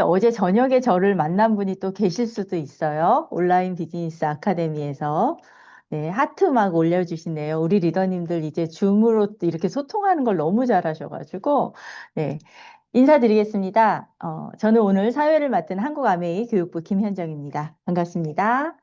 어제 저녁에 저를 만난 분이 또 계실 수도 있어요. 온라인 비즈니스 아카데미에서. 네, 하트 막 올려주시네요. 우리 리더님들 이제 줌으로 이렇게 소통하는 걸 너무 잘하셔가지고, 네, 인사드리겠습니다. 저는 오늘 사회를 맡은 한국아메이 교육부 김현정입니다. 반갑습니다.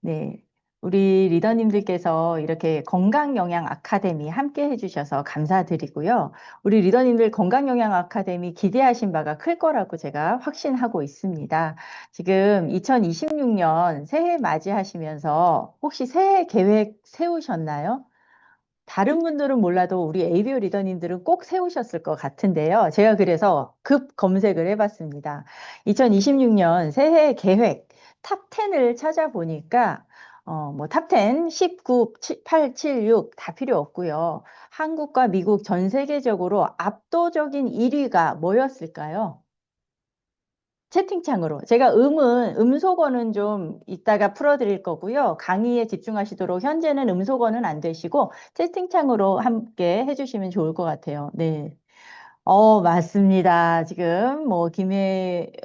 네. 우리 리더님들께서 이렇게 건강영양 아카데미 함께 해주셔서 감사드리고요. 우리 리더님들 건강영양 아카데미 기대하신 바가 클 거라고 제가 확신하고 있습니다. 지금 2026년 새해 맞이하시면서 혹시 새해 계획 세우셨나요? 다른 분들은 몰라도 우리 ABO 리더님들은 꼭 세우셨을 것 같은데요. 제가 그래서 급 검색을 해봤습니다. 2026년 새해 계획 탑 10을 찾아보니까 뭐 탑 10, 19, 8, 7, 6 다 필요 없고요. 한국과 미국 전 세계적으로 압도적인 1위가 뭐였을까요? 채팅창으로. 제가 음소거는 좀 이따가 풀어드릴 거고요. 강의에 집중하시도록 현재는 음소거는 안 되시고 채팅창으로 함께 해주시면 좋을 것 같아요. 네. 맞습니다. 지금 뭐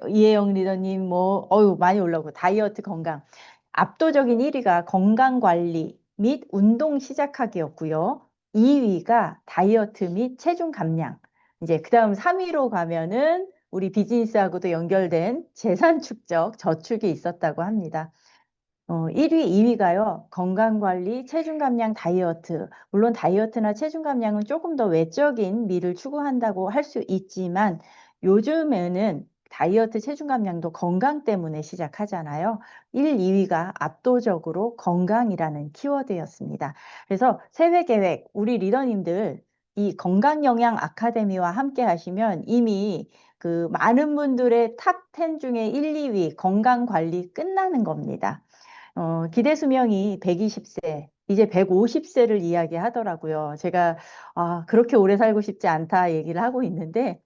이혜영 리더님 많이 올라오고 다이어트 건강. 압도적인 1위가 건강 관리 및 운동 시작하기였고요. 2위가 다이어트 및 체중 감량. 이제 그다음 3위로 가면은 우리 비즈니스하고도 연결된 재산 축적, 저축이 있었다고 합니다. 1위, 2위가요. 건강관리, 체중 감량, 다이어트. 물론 다이어트나 체중 감량은 조금 더 외적인 미를 추구한다고 할 수 있지만 요즘에는 다이어트, 체중 감량도 건강 때문에 시작하잖아요. 1, 2위가 압도적으로 건강이라는 키워드였습니다. 그래서 새해 계획, 우리 리더님들 이 건강영양 아카데미와 함께 하시면 이미 그 많은 분들의 탑 10 중에 1, 2위 건강 관리 끝나는 겁니다. 기대 수명이 120세, 이제 150세를 이야기하더라고요. 제가 그렇게 오래 살고 싶지 않다 얘기를 하고 있는데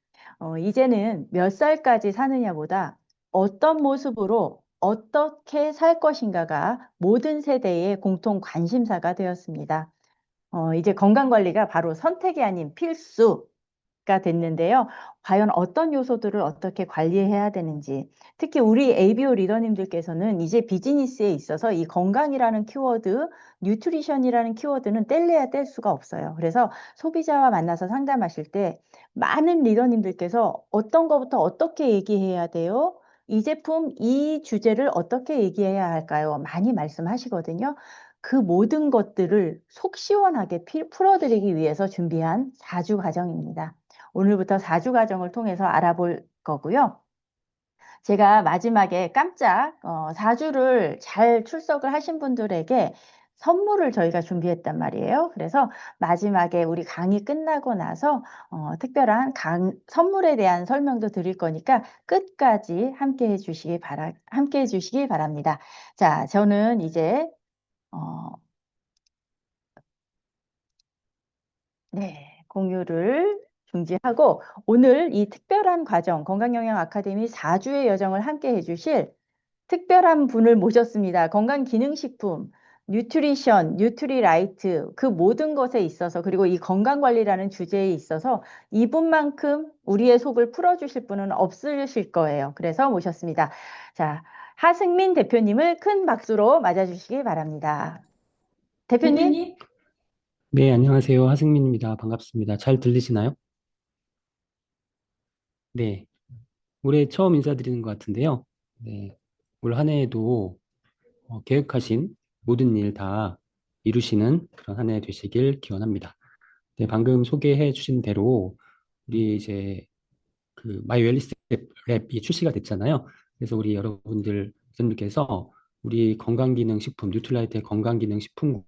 이제는 몇 살까지 사느냐보다 어떤 모습으로 어떻게 살 것인가가 모든 세대의 공통 관심사가 되었습니다. 이제 건강관리가 바로 선택이 아닌 필수가 됐는데요. 과연 어떤 요소들을 어떻게 관리해야 되는지, 특히 우리 ABO 리더님들께서는 이제 비즈니스에 있어서 이 건강이라는 키워드, 뉴트리션이라는 키워드는 뗄래야 뗄 수가 없어요. 그래서 소비자와 만나서 상담하실 때 많은 리더님들께서 어떤 거부터 어떻게 얘기해야 돼요? 이 제품, 이 주제를 어떻게 얘기해야 할까요? 많이 말씀하시거든요. 그 모든 것들을 속 시원하게 풀어드리기 위해서 준비한 4주 과정입니다. 오늘부터 4주 과정을 통해서 알아볼 거고요. 제가 마지막에 깜짝 4주를 잘 출석을 하신 분들에게 선물을 저희가 준비했단 말이에요. 그래서 마지막에 우리 강의 끝나고 나서 특별한 선물에 대한 설명도 드릴 거니까 끝까지 함께 해주시기 바랍니다. 자, 저는 이제 어, 네, 공유를 중지하고 오늘 이 특별한 과정, 건강영양 아카데미 4주의 여정을 함께 해주실 특별한 분을 모셨습니다. 건강기능식품, 뉴트리션, 뉴트리라이트 그 모든 것에 있어서 그리고 이 건강관리라는 주제에 있어서 이분만큼 우리의 속을 풀어주실 분은 없으실 거예요. 그래서 모셨습니다. 자, 하승민 대표님을 큰 박수로 맞아주시기 바랍니다. 대표님? 대표님? 네, 안녕하세요. 하승민입니다. 반갑습니다. 잘 들리시나요? 네, 올해 처음 인사드리는 것 같은데요. 네, 올 한 해에도 계획하신 모든 일 다 이루시는 그런 한 해 되시길 기원합니다. 네, 방금 소개해 주신 대로 우리 이제 그 마이 웰리스 랩이 출시가 됐잖아요. 그래서 우리 여러분들께서 우리 건강기능식품, 뉴트라이트의 건강기능식품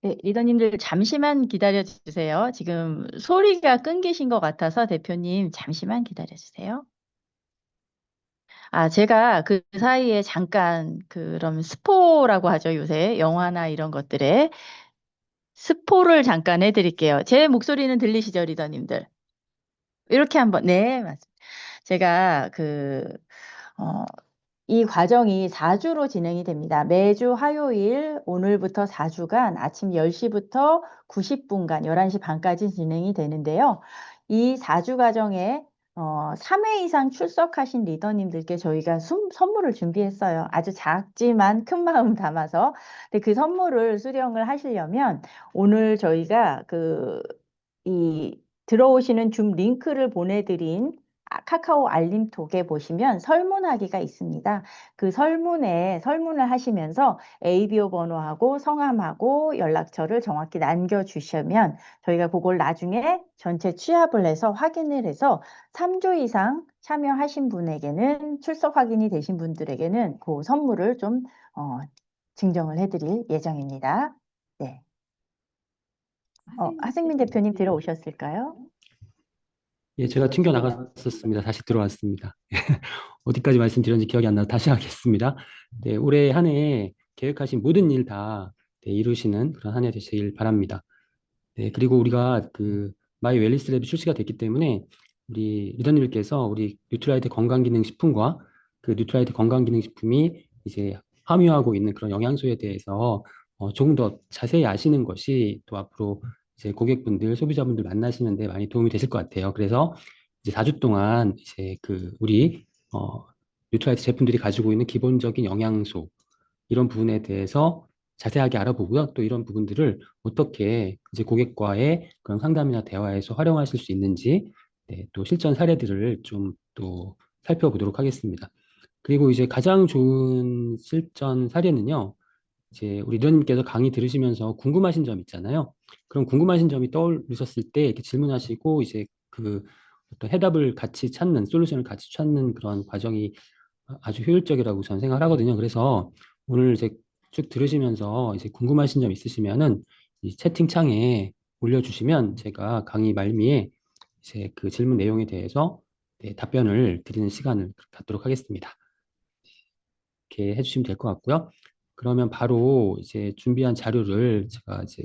네, 리더님들 잠시만 기다려 주세요. 지금 소리가 끊기신 것 같아서 대표님 잠시만 기다려 주세요. 제가 그 사이에 잠깐 그럼 스포라고 하죠, 요새 영화나 이런 것들에 스포를 잠깐 해드릴게요. 제 목소리는 들리시죠, 리더님들? 이렇게 한번, 네, 맞습니다. 제가 어, 이 과정이 4주로 진행이 됩니다. 매주 화요일 오늘부터 4주간 아침 10시부터 90분간 11시 반까지 진행이 되는데요. 이 4주 과정에 3회 이상 출석하신 리더님들께 저희가 선물을 준비했어요. 아주 작지만 큰 마음 담아서. 근데 그 선물을 수령을 하시려면 오늘 저희가 이 들어오시는 줌 링크를 보내드린 카카오 알림톡에 보시면 설문하기가 있습니다. 그 설문을 하시면서 ABO 번호하고 성함하고 연락처를 정확히 남겨주시면 저희가 그걸 나중에 전체 취합을 해서 확인을 해서 3주 이상 참여하신 분에게는 출석 확인이 되신 분들에게는 그 선물을 좀 증정을 해드릴 예정입니다. 네. 하승민 대표님 들어오셨을까요? 예, 제가 튕겨 나갔었습니다. 다시 들어왔습니다. 어디까지 말씀드렸는지 기억이 안 나서 다시 하겠습니다. 네, 올해 한 해 계획하신 모든 일 다 이루시는 그런 한 해 되시길 바랍니다. 네, 그리고 우리가 마이 웰니스 랩이 출시가 됐기 때문에 우리 리더님께서 우리 뉴트라이트 건강기능식품과 그 뉴트라이트 건강기능식품이 이제 함유하고 있는 그런 영양소에 대해서 조금 더 자세히 아시는 것이 또 앞으로 이제 고객분들, 소비자분들 만나시는데 많이 도움이 되실 것 같아요. 그래서 이제 4주 동안 이제 우리 뉴트라이트 제품들이 가지고 있는 기본적인 영양소 이런 부분에 대해서 자세하게 알아보고요. 또 이런 부분들을 어떻게 이제 고객과의 그런 상담이나 대화에서 활용하실 수 있는지, 네, 또 실전 사례들을 좀 또 살펴보도록 하겠습니다. 그리고 이제 가장 좋은 실전 사례는요, 이제 우리 리더님께서 강의 들으시면서 궁금하신 점 있잖아요. 그런 궁금하신 점이 떠오르셨을 때 이렇게 질문하시고 이제 어떤 해답을 같이 찾는, 솔루션을 같이 찾는 그런 과정이 아주 효율적이라고 저는 생각을 하거든요. 그래서 오늘 이제 쭉 들으시면서 이제 궁금하신 점 있으시면은 이 채팅창에 올려주시면 제가 강의 말미에 이제 그 질문 내용에 대해서 네, 답변을 드리는 시간을 갖도록 하겠습니다. 이렇게 해주시면 될 것 같고요. 그러면 바로 이제 준비한 자료를 제가 이제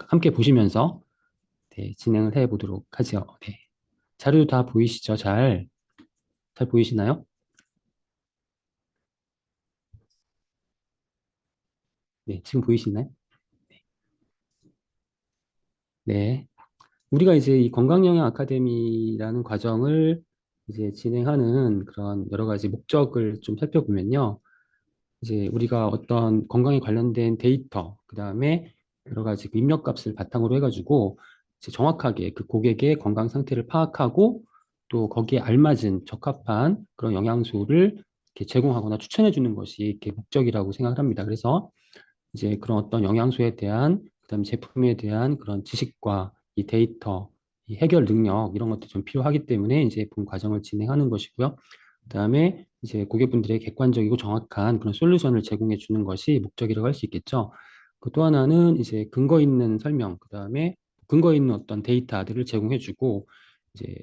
함께 보시면서 네, 진행을 해 보도록 하죠. 네. 자료 다 보이시죠? 잘 보이시나요? 네, 지금 보이시나요? 네. 우리가 이제 이 건강영양 아카데미라는 과정을 이제 진행하는 그런 여러 가지 목적을 좀 살펴보면요. 이제 우리가 어떤 건강에 관련된 데이터, 그 다음에 여러 가지 그 입력값을 바탕으로 해가지고 이제 정확하게 그 고객의 건강 상태를 파악하고 또 거기에 알맞은 적합한 그런 영양소를 이렇게 제공하거나 추천해 주는 것이 이렇게 목적이라고 생각을 합니다. 그래서 이제 그런 어떤 영양소에 대한, 그다음에 제품에 대한 그런 지식과 이 데이터, 이 해결 능력 이런 것도 좀 필요하기 때문에 이제 본 과정을 진행하는 것이고요. 그다음에 이제 고객분들의 객관적이고 정확한 그런 솔루션을 제공해 주는 것이 목적이라고 할 수 있겠죠. 그 또 하나는 이제 근거 있는 설명, 그다음에 근거 있는 어떤 데이터들을 제공해 주고 이제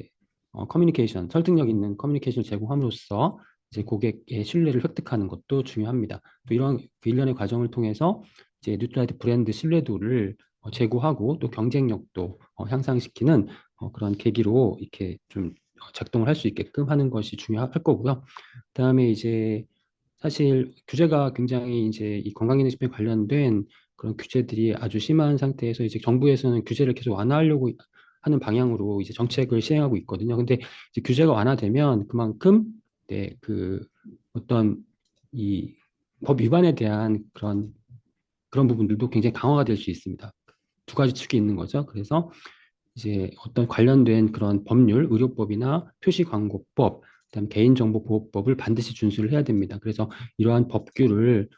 커뮤니케이션, 설득력 있는 커뮤니케이션을 제공함으로써 이제 고객의 신뢰를 획득하는 것도 중요합니다. 또 이런 그 일련의 과정을 통해서 이제 뉴트라이트 브랜드 신뢰도를 제고하고 또 경쟁력도 향상시키는 그런 계기로 이렇게 좀 작동을 할 수 있게끔 하는 것이 중요할 거고요. 그다음에 이제 사실 규제가 굉장히 이제 이 건강기능식품에 관련된 그런 규제들이 아주 심한 상태에서 이제 정부에서는 규제를 계속 완화하려고 하는 방향으로 이제 정책을 시행하고 있거든요. 근데 이제 규제가 완화되면 그만큼 네, 어떤 이 법 위반에 대한 그런 부분들도 굉장히 강화가 될 수 있습니다. 두 가지 축이 있는 거죠. 그래서 이제 어떤 관련된 그런 법률, 의료법이나 표시광고법, 그다음 개인정보보호법을 반드시 준수를 해야 됩니다. 그래서 이러한 법규를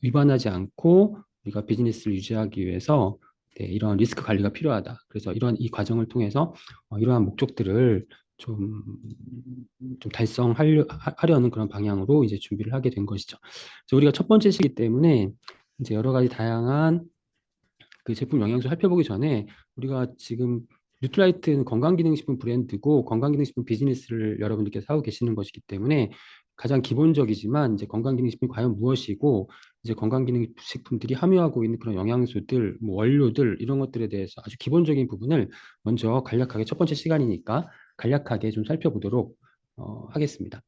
위반하지 않고 우리가 비즈니스를 유지하기 위해서 네, 이러한 리스크 관리가 필요하다. 그래서 이러한 이 과정을 통해서 이러한 목적들을 좀, 좀 달성하려는 그런 방향으로 이제 준비를 하게 된 것이죠. 그래서 우리가 첫 번째 시기 때문에 이제 여러 가지 다양한 그 제품 영양소 살펴보기 전에 우리가 지금 뉴트라이트는 건강기능식품 브랜드고 건강기능식품 비즈니스를 여러분들께서 하고 계시는 것이기 때문에 가장 기본적이지만 이제 건강기능식품이 과연 무엇이고 이제 건강기능식품들이 함유하고 있는 그런 영양소들, 뭐 원료들 이런 것들에 대해서 아주 기본적인 부분을 먼저 간략하게 첫 번째 시간이니까 간략하게 좀 살펴보도록 하겠습니다.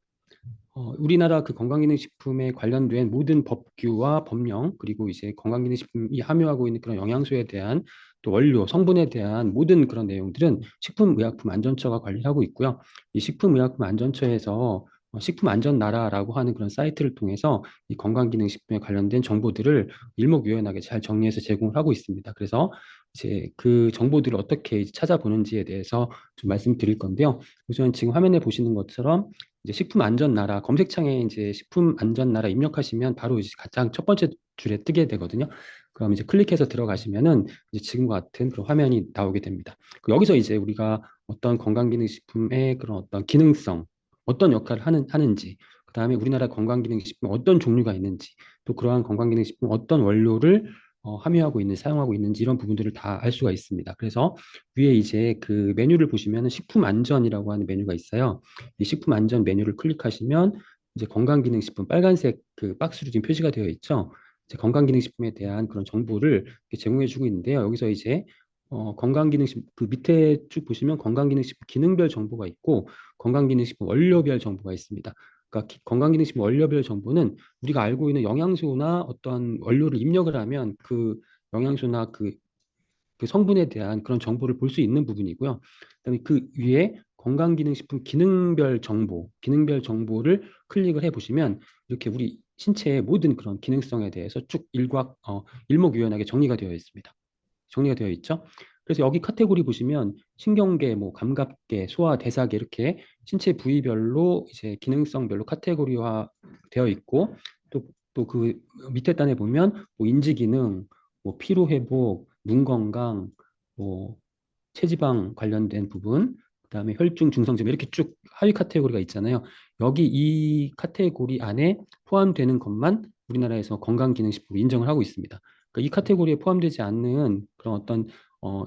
우리나라 그 건강기능식품에 관련된 모든 법규와 법령 그리고 이제 건강기능식품이 함유하고 있는 그런 영양소에 대한 또 원료, 성분에 대한 모든 그런 내용들은 식품의약품안전처가 관리하고 있고요. 이 식품의약품안전처에서 식품안전나라라고 하는 그런 사이트를 통해서 이 건강기능식품에 관련된 정보들을 일목요연하게 잘 정리해서 제공을 하고 있습니다. 그래서 이제 그 정보들을 어떻게 찾아보는지에 대해서 좀 말씀드릴 건데요. 우선 지금 화면에 보시는 것처럼 이제 식품안전나라 검색창에 이제 식품안전나라 입력하시면 바로 이제 가장 첫 번째 줄에 뜨게 되거든요. 그럼 이제 클릭해서 들어가시면은 이제 지금과 같은 그런 화면이 나오게 됩니다. 여기서 이제 우리가 어떤 건강기능식품의 그런 어떤 기능성, 어떤 역할을 하는지, 그 다음에 우리나라 건강기능식품 어떤 종류가 있는지, 또 그러한 건강기능식품 어떤 원료를 함유하고 있는, 사용하고 있는지 이런 부분들을 다 알 수가 있습니다. 그래서 위에 이제 그 메뉴를 보시면 식품안전이라고 하는 메뉴가 있어요. 이 식품안전 메뉴를 클릭하시면 이제 건강기능식품 빨간색 그 박스로 지금 표시가 되어 있죠. 이제 건강기능식품에 대한 그런 정보를 제공해주고 있는데요. 여기서 이제 건강기능식품 그 밑에 쭉 보시면 건강기능식품 기능별 정보가 있고 건강기능식품 원료별 정보가 있습니다. 그러니까 건강기능식품 원료별 정보는 우리가 알고 있는 영양소나 어떤 원료를 입력을 하면 그 영양소나 그 성분에 대한 그런 정보를 볼 수 있는 부분이고요. 그다음에 그 위에 건강기능식품 기능별 정보를 클릭을 해보시면 이렇게 우리 신체의 모든 그런 기능성에 대해서 쭉 일목요연하게 정리가 되어 있습니다. 정리가 되어 있죠. 그래서 여기 카테고리 보시면 신경계, 뭐 감각계, 소화, 대사계 이렇게 신체 부위별로 이제 기능성별로 카테고리화 되어 있고 또 그 밑에 단에 보면 뭐 인지 기능, 뭐 피로 회복, 눈 건강, 뭐 체지방 관련된 부분, 그다음에 혈중 중성증 이렇게 쭉 하위 카테고리가 있잖아요. 여기 이 카테고리 안에 포함되는 것만 우리나라에서 건강기능식품으로 인정을 하고 있습니다. 그러니까 이 카테고리에 포함되지 않는 그런 어떤 어,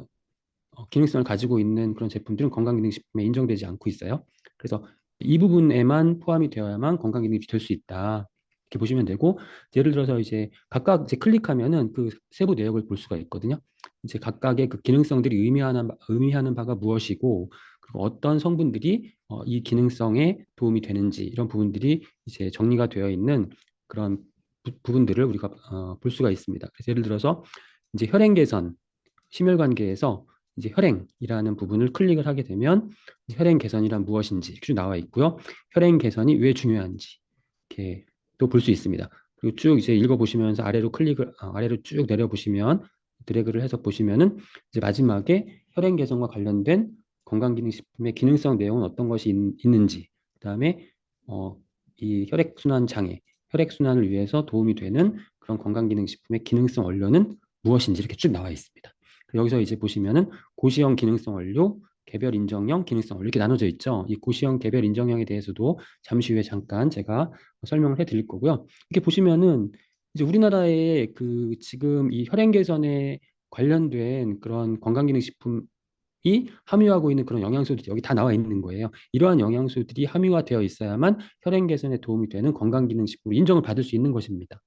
기능성을 가지고 있는 그런 제품들은 건강기능식품에 인정되지 않고 있어요. 그래서 이 부분에만 포함이 되어야만 건강기능식품이 될 수 있다. 이렇게 보시면 되고 예를 들어서 이제 각각 이제 클릭하면은 그 세부 내역을 볼 수가 있거든요. 이제 각각의 그 기능성들이 의미하는 바가 무엇이고 그리고 어떤 성분들이 이 기능성에 도움이 되는지 이런 부분들이 이제 정리가 되어 있는 그런 부분들을 우리가 볼 수가 있습니다. 그래서 예를 들어서 이제 혈행 개선, 심혈관계에서 이제 혈행이라는 부분을 클릭을 하게 되면 혈행 개선이란 무엇인지 이렇게 쭉 나와 있고요. 혈행 개선이 왜 중요한지 이렇게 또 볼 수 있습니다. 그리고 쭉 이제 읽어보시면서 아래로 쭉 내려보시면 드래그를 해서 보시면은 이제 마지막에 혈행 개선과 관련된 건강기능식품의 기능성 내용은 어떤 것이 있는지, 그다음에 이 혈액순환 장애, 혈액순환을 위해서 도움이 되는 그런 건강기능식품의 기능성 원료는 무엇인지 이렇게 쭉 나와 있습니다. 여기서 이제 보시면은 고시형 기능성 원료, 개별 인정형 기능성 원료 이렇게 나눠져 있죠. 이 고시형 개별 인정형에 대해서도 잠시 후에 잠깐 제가 설명을 해드릴 거고요. 이렇게 보시면은 이제 우리나라의 그 지금 이 혈행 개선에 관련된 그런 건강기능식품이 함유하고 있는 그런 영양소들이 여기 다 나와 있는 거예요. 이러한 영양소들이 함유가 되어 있어야만 혈행 개선에 도움이 되는 건강기능식품으로 인정을 받을 수 있는 것입니다.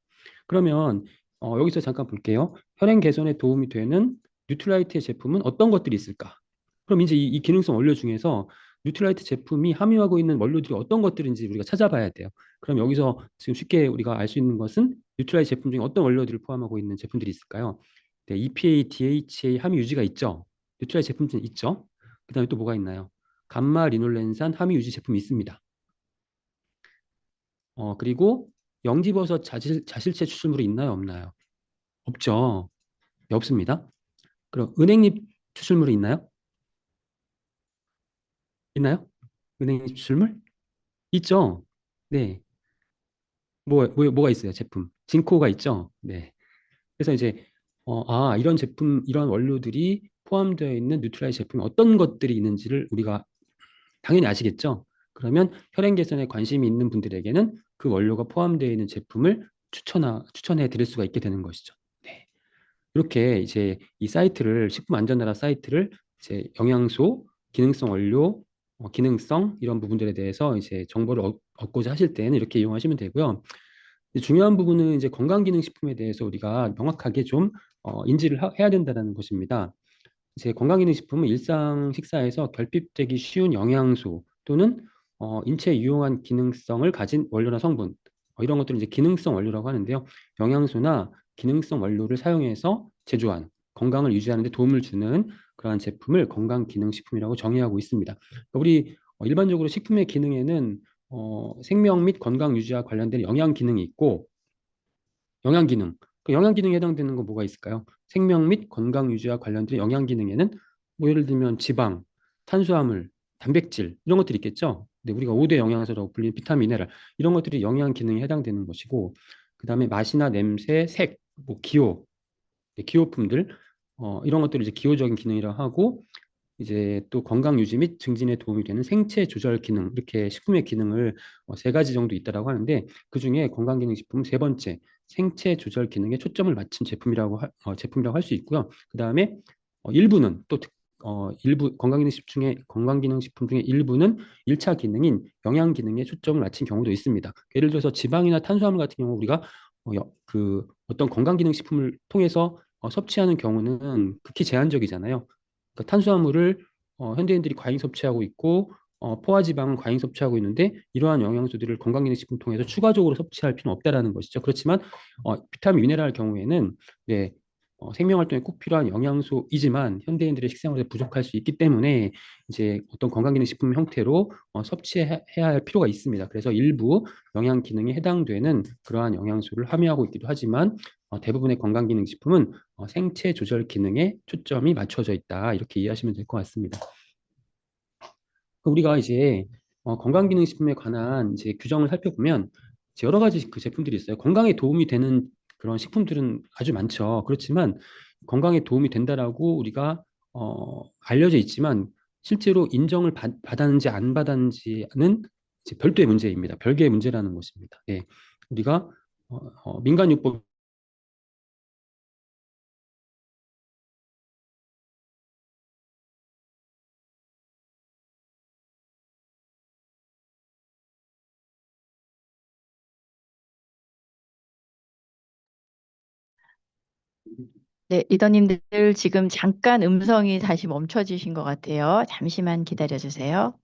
그러면 여기서 잠깐 볼게요. 혈행 개선에 도움이 되는 뉴트라이트의 제품은 어떤 것들이 있을까? 그럼 이제 이 기능성 원료 중에서 뉴트라이트 제품이 함유하고 있는 원료들이 어떤 것들인지 우리가 찾아봐야 돼요. 그럼 여기서 지금 쉽게 우리가 알 수 있는 것은 뉴트라이트 제품 중에 어떤 원료들을 포함하고 있는 제품들이 있을까요? 네, EPA, DHA 함유 유지가 있죠. 뉴트라이트 제품 중에 있죠. 그다음에 또 뭐가 있나요? 감마 리놀렌산 함유 유지 제품이 있습니다. 그리고 영지버섯 자실체 추출물이 있나요, 없나요? 없죠. 네, 없습니다. 그럼 은행잎 추출물이 있나요? 있나요? 은행잎 추출물? 있죠. 네. 뭐가 있어요? 제품. 진코가 있죠. 네. 그래서 이제 이런 제품, 이런 원료들이 포함되어 있는 뉴트라이 제품이 어떤 것들이 있는지를 우리가 당연히 아시겠죠? 그러면 혈행 개선에 관심이 있는 분들에게는 그 원료가 포함되어 있는 제품을 추천해 드릴 수가 있게 되는 것이죠. 네. 이렇게 이제 이 사이트를 식품안전나라 사이트를 이제 영양소, 기능성 원료, 기능성 이런 부분들에 대해서 이제 정보를 얻고자 하실 때는 이렇게 이용하시면 되고요. 이제 중요한 부분은 이제 건강기능식품에 대해서 우리가 명확하게 좀 인지를 해야 된다는 것입니다. 이제 건강기능식품은 일상 식사에서 결핍되기 쉬운 영양소 또는 인체에 유용한 기능성을 가진 원료나 성분 이런 것들을 이제 기능성 원료라고 하는데요. 영양소나 기능성 원료를 사용해서 제조한 건강을 유지하는 데 도움을 주는 그러한 제품을 건강기능식품이라고 정의하고 있습니다. 그러니까 우리 일반적으로 식품의 기능에는 생명 및 건강 유지와 관련된 영양 기능이 있고 영양 기능. 그 영양 기능에 해당되는 거 뭐가 있을까요? 생명 및 건강 유지와 관련된 영양 기능에는 뭐 예를 들면 지방, 탄수화물, 단백질 이런 것들이 있겠죠. 근데 우리가 5대 영양소라고 불리는 비타민, 미네랄 이런 것들이 영양 기능에 해당되는 것이고 그다음에 맛이나 냄새, 색, 뭐 기호, 기호품들 이런 것들을 이제 기호적인 기능이라고 하고 이제 또 건강 유지 및 증진에 도움이 되는 생체 조절 기능 이렇게 식품의 기능을 세 가지 정도 있다라고 하는데 그중에 건강기능식품 세 번째 생체 조절 기능에 초점을 맞춘 제품이라고 할 수 있고요. 그다음에 일부는 또 일부 건강기능식품 중에 일부는 1차 기능인 영양 기능에 초점을 맞춘 경우도 있습니다. 예를 들어서 지방이나 탄수화물 같은 경우 우리가 그 어떤 건강기능식품을 통해서 섭취하는 경우는 극히 제한적이잖아요. 그러니까 탄수화물을 현대인들이 과잉 섭취하고 있고 포화지방은 과잉 섭취하고 있는데 이러한 영양소들을 건강기능식품 통해서 추가적으로 섭취할 필요는 없다라는 것이죠. 그렇지만 비타민, 미네랄 경우에는 네, 생명활동에 꼭 필요한 영양소이지만 현대인들의 식생활에 부족할 수 있기 때문에 이제 어떤 건강기능식품 형태로 섭취해야 할 필요가 있습니다. 그래서 일부 영양 기능에 해당되는 그러한 영양소를 함유하고 있기도 하지만 대부분의 건강기능식품은 생체 조절 기능에 초점이 맞춰져 있다. 이렇게 이해하시면 될 것 같습니다. 우리가 이제 건강기능식품에 관한 이제 규정을 살펴보면 이제 여러 가지 그 제품들이 있어요. 건강에 도움이 되는 그런 식품들은 아주 많죠. 그렇지만 건강에 도움이 된다라고 우리가 알려져 있지만 실제로 인정을 받았는지 안 받았는지는 이제 별도의 문제입니다. 별개의 문제라는 것입니다. 예. 우리가 민간요법 네, 리더님들 지금 잠깐 음성이 다시 멈춰지신 것 같아요. 잠시만 기다려 주세요.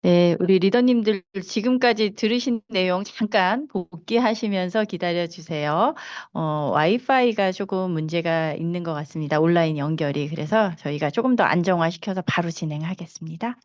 네, 우리 리더님들 지금까지 들으신 내용 잠깐 복귀하시면서 기다려 주세요. 와이파이가 조금 문제가 있는 것 같습니다. 온라인 연결이. 그래서 저희가 조금 더 안정화시켜서 바로 진행하겠습니다.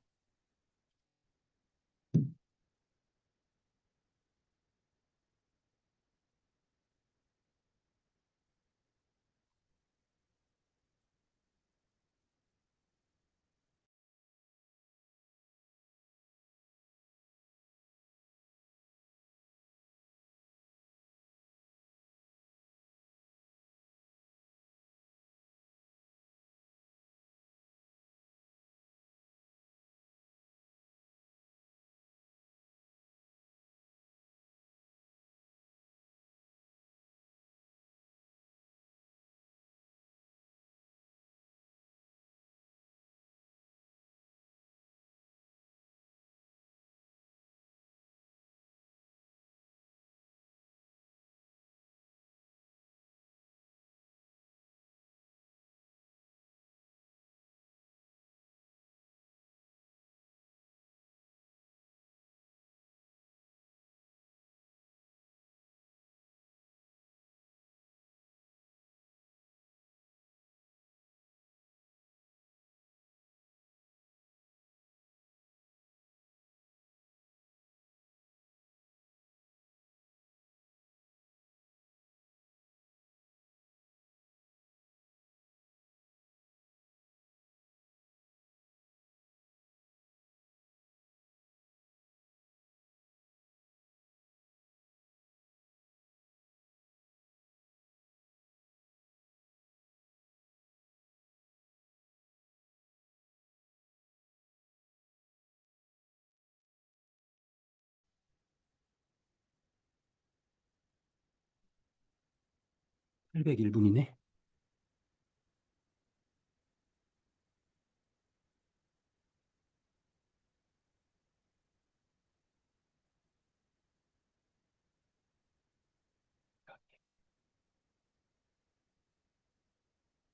801분이네.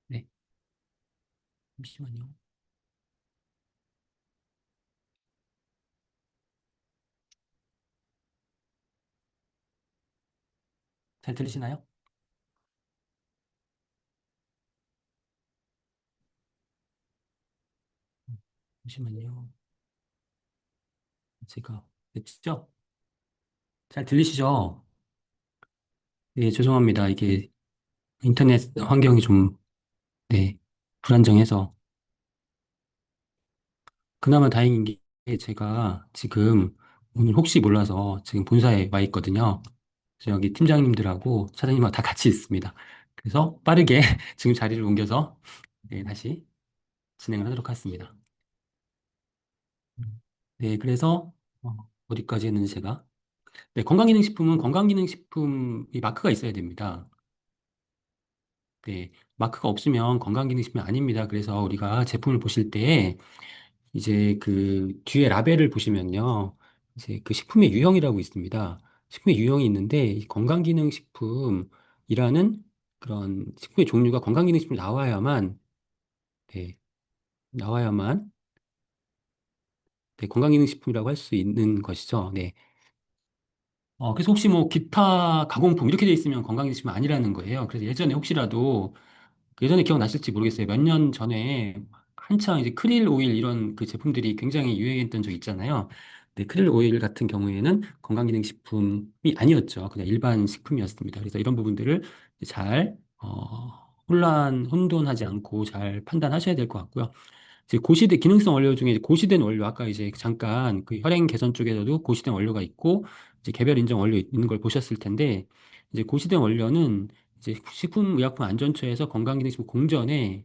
네, 잠시만요. 잘 들리시나요? 잠시만요. 제가 됐죠? 잘 들리시죠? 네, 죄송합니다. 이게 인터넷 환경이 좀, 네, 불안정해서. 그나마 다행인 게 제가 지금 오늘 혹시 몰라서 지금 본사에 와 있거든요. 그래서 여기 팀장님들하고 사장님하고 다 같이 있습니다. 그래서 빠르게 지금 자리를 옮겨서 네, 다시 진행을 하도록 하겠습니다. 네, 그래서 어디까지 했는지 제가. 네, 건강기능식품은 건강기능식품이 마크가 있어야 됩니다. 네, 마크가 없으면 건강기능식품이 아닙니다. 그래서 우리가 제품을 보실 때 이제 그 뒤에 라벨을 보시면요. 이제 그 식품의 유형이라고 있습니다. 식품의 유형이 있는데 이 건강기능식품이라는 그런 식품의 종류가 건강기능식품이 나와야만 네, 나와야만 네, 건강기능식품이라고 할 수 있는 것이죠. 네. 그래서 혹시 뭐 기타 가공품 이렇게 돼 있으면 건강기능식품 아니라는 거예요. 그래서 예전에 혹시라도 그 예전에 기억나실지 모르겠어요. 몇 년 전에 한창 이제 크릴 오일 이런 그 제품들이 굉장히 유행했던 적 있잖아요. 근데 크릴 오일 같은 경우에는 건강기능식품이 아니었죠. 그냥 일반 식품이었습니다. 그래서 이런 부분들을 잘, 혼돈하지 않고 잘 판단하셔야 될 것 같고요. 이제 고시대 기능성 원료 중에 이제 고시된 원료 아까 이제 잠깐 그 혈행 개선 쪽에서도 고시된 원료가 있고 이제 개별 인정 원료 있는 걸 보셨을 텐데 이제 고시된 원료는 이제 식품의약품안전처에서 건강기능식품 공전에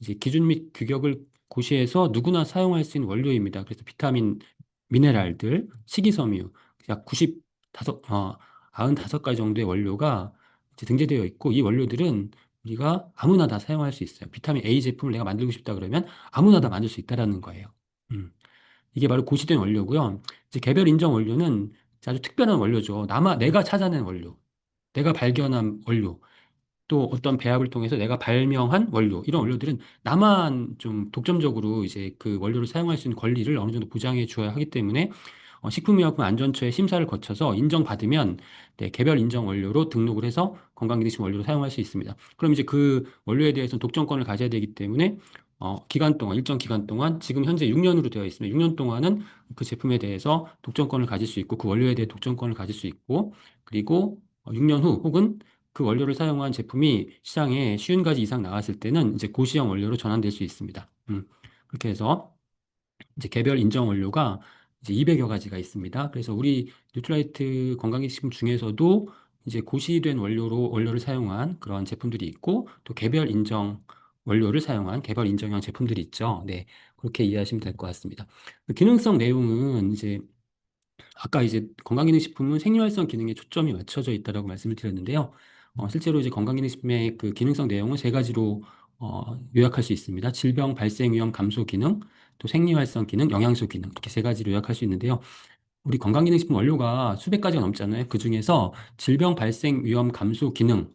이제 기준 및 규격을 고시해서 누구나 사용할 수 있는 원료입니다. 그래서 비타민, 미네랄들, 식이섬유 약 95가지 정도의 원료가 이제 등재되어 있고 이 원료들은 우리가 아무나 다 사용할 수 있어요. 비타민 A 제품을 내가 만들고 싶다 그러면 아무나 다 만들 수 있다라는 거예요. 이게 바로 고시된 원료고요. 이제 개별 인정 원료는 아주 특별한 원료죠. 내가 찾아낸 원료, 내가 발견한 원료. 또 어떤 배합을 통해서 내가 발명한 원료, 이런 원료들은 나만 좀 독점적으로 이제 그 원료를 사용할 수 있는 권리를 어느 정도 보장해 주어야 하기 때문에 식품의약품안전처의 심사를 거쳐서 인정받으면 네, 개별 인정 원료로 등록을 해서 건강기능식 원료로 사용할 수 있습니다. 그럼 이제 그 원료에 대해서는 독점권을 가져야 되기 때문에 기간 동안, 일정 기간 동안 지금 현재 6년으로 되어 있습니다. 6년 동안은 그 제품에 대해서 독점권을 가질 수 있고 그 원료에 대해 독점권을 가질 수 있고 그리고 6년 후 혹은 그 원료를 사용한 제품이 시장에 50가지 이상 나왔을 때는 이제 고시형 원료로 전환될 수 있습니다. 그렇게 해서 이제 개별 인정 원료가 이제 200여 가지가 있습니다. 그래서 우리 뉴트라이트 건강기식품 중에서도 이제 고시된 원료를 사용한 그런 제품들이 있고 또 개별 인정 원료를 사용한 개별 인정형 제품들이 있죠. 네. 그렇게 이해하시면 될 것 같습니다. 그 기능성 내용은 이제 아까 이제 건강기능식품은 생리활성 기능에 초점이 맞춰져 있다라고 말씀을 드렸는데요. 실제로 이제 건강기능식품의 그 기능성 내용은 세 가지로 요약할 수 있습니다. 질병 발생 위험 감소 기능, 또 생리활성 기능, 영양소 기능 이렇게 세 가지로 요약할 수 있는데요. 우리 건강기능식품 원료가 수백 가지가 넘잖아요. 그 중에서 질병 발생 위험 감소 기능을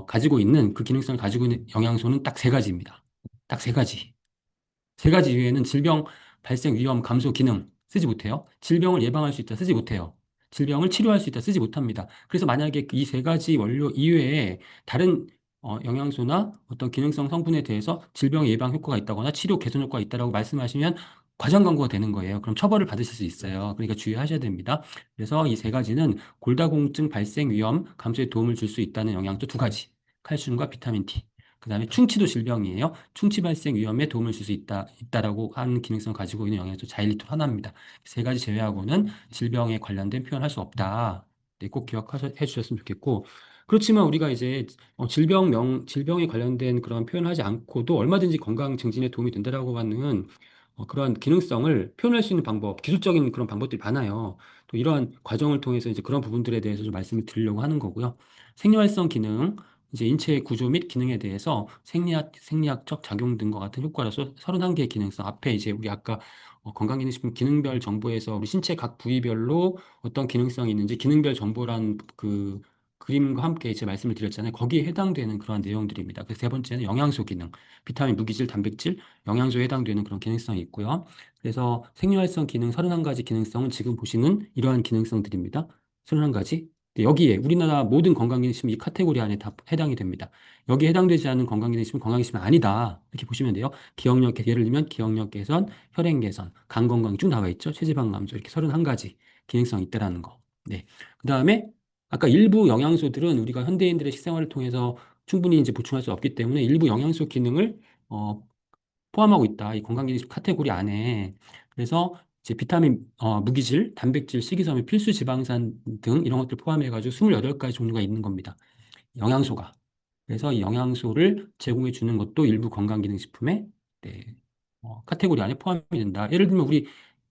가지고 있는 그 기능성을 가지고 있는 영양소는 딱 세 가지입니다. 딱 세 가지. 세 가지 이외에는 질병 발생 위험 감소 기능 쓰지 못해요. 질병을 예방할 수 있다 쓰지 못해요. 질병을 치료할 수 있다 쓰지 못합니다. 그래서 만약에 이 세 가지 원료 이외에 다른 영양소나 어떤 기능성 성분에 대해서 질병 예방 효과가 있다거나 치료 개선 효과가 있다라고 말씀하시면 과장 광고가 되는 거예요. 그럼 처벌을 받으실 수 있어요. 그러니까 주의하셔야 됩니다. 그래서 이 세 가지는 골다공증 발생 위험 감소에 도움을 줄 수 있다는 영양소 두 가지. 칼슘과 비타민 D. 그다음에 충치도 질병이에요. 충치 발생 위험에 도움을 줄 수 있다라고 하는 기능성을 가지고 있는 영양소 자일리톨 하나입니다. 세 가지 제외하고는 질병에 관련된 표현할 수 없다. 네, 꼭 기억해 주셨으면 좋겠고. 그렇지만 우리가 이제 질병에 관련된 그런 표현하지 않고도 얼마든지 건강 증진에 도움이 된다라고 하는 그러한 기능성을 표현할 수 있는 방법, 기술적인 그런 방법들이 많아요. 또 이러한 과정을 통해서 이제 그런 부분들에 대해서 좀 말씀을 드리려고 하는 거고요. 생리활성 기능, 이제 인체의 구조 및 기능에 대해서 생리학적 작용 등과 같은 효과로서 31개의 기능성. 앞에 이제 우리 아까 건강기능식품 기능별 정보에서 우리 신체 각 부위별로 어떤 기능성이 있는지 기능별 정보란 그 그림과 함께 이제 말씀을 드렸잖아요. 거기에 해당되는 그러한 내용들입니다. 그래서 세 번째는 영양소 기능, 비타민, 무기질, 단백질, 영양소에 해당되는 그런 기능성이 있고요. 그래서 생리활성 기능 31가지 기능성은 지금 보시는 이러한 기능성들입니다. 31가지. 여기에 우리나라 모든 건강기능식품 이 카테고리 안에 다 해당이 됩니다. 여기에 해당되지 않은 건강기능식품은 건강기능식품이 아니다. 이렇게 보시면 돼요. 기억력, 예를 들면 기억력 개선, 혈행 개선, 간 건강 쭉 나와 있죠. 체지방 감소 이렇게 31가지 기능성이 있다라는 거. 네. 그다음에 아까 일부 영양소들은 우리가 현대인들의 식생활을 통해서 충분히 이제 보충할 수 없기 때문에 일부 영양소 기능을 어, 포함하고 있다. 이 건강기능식 카테고리 안에. 그래서 이제 비타민, 무기질, 단백질, 식이섬유, 필수 지방산 등 이런 것들 포함해가지고 28가지 종류가 있는 겁니다. 영양소가. 그래서 이 영양소를 제공해 주는 것도 일부 건강기능식품의 네, 카테고리 안에 포함이 된다. 예를 들면 우리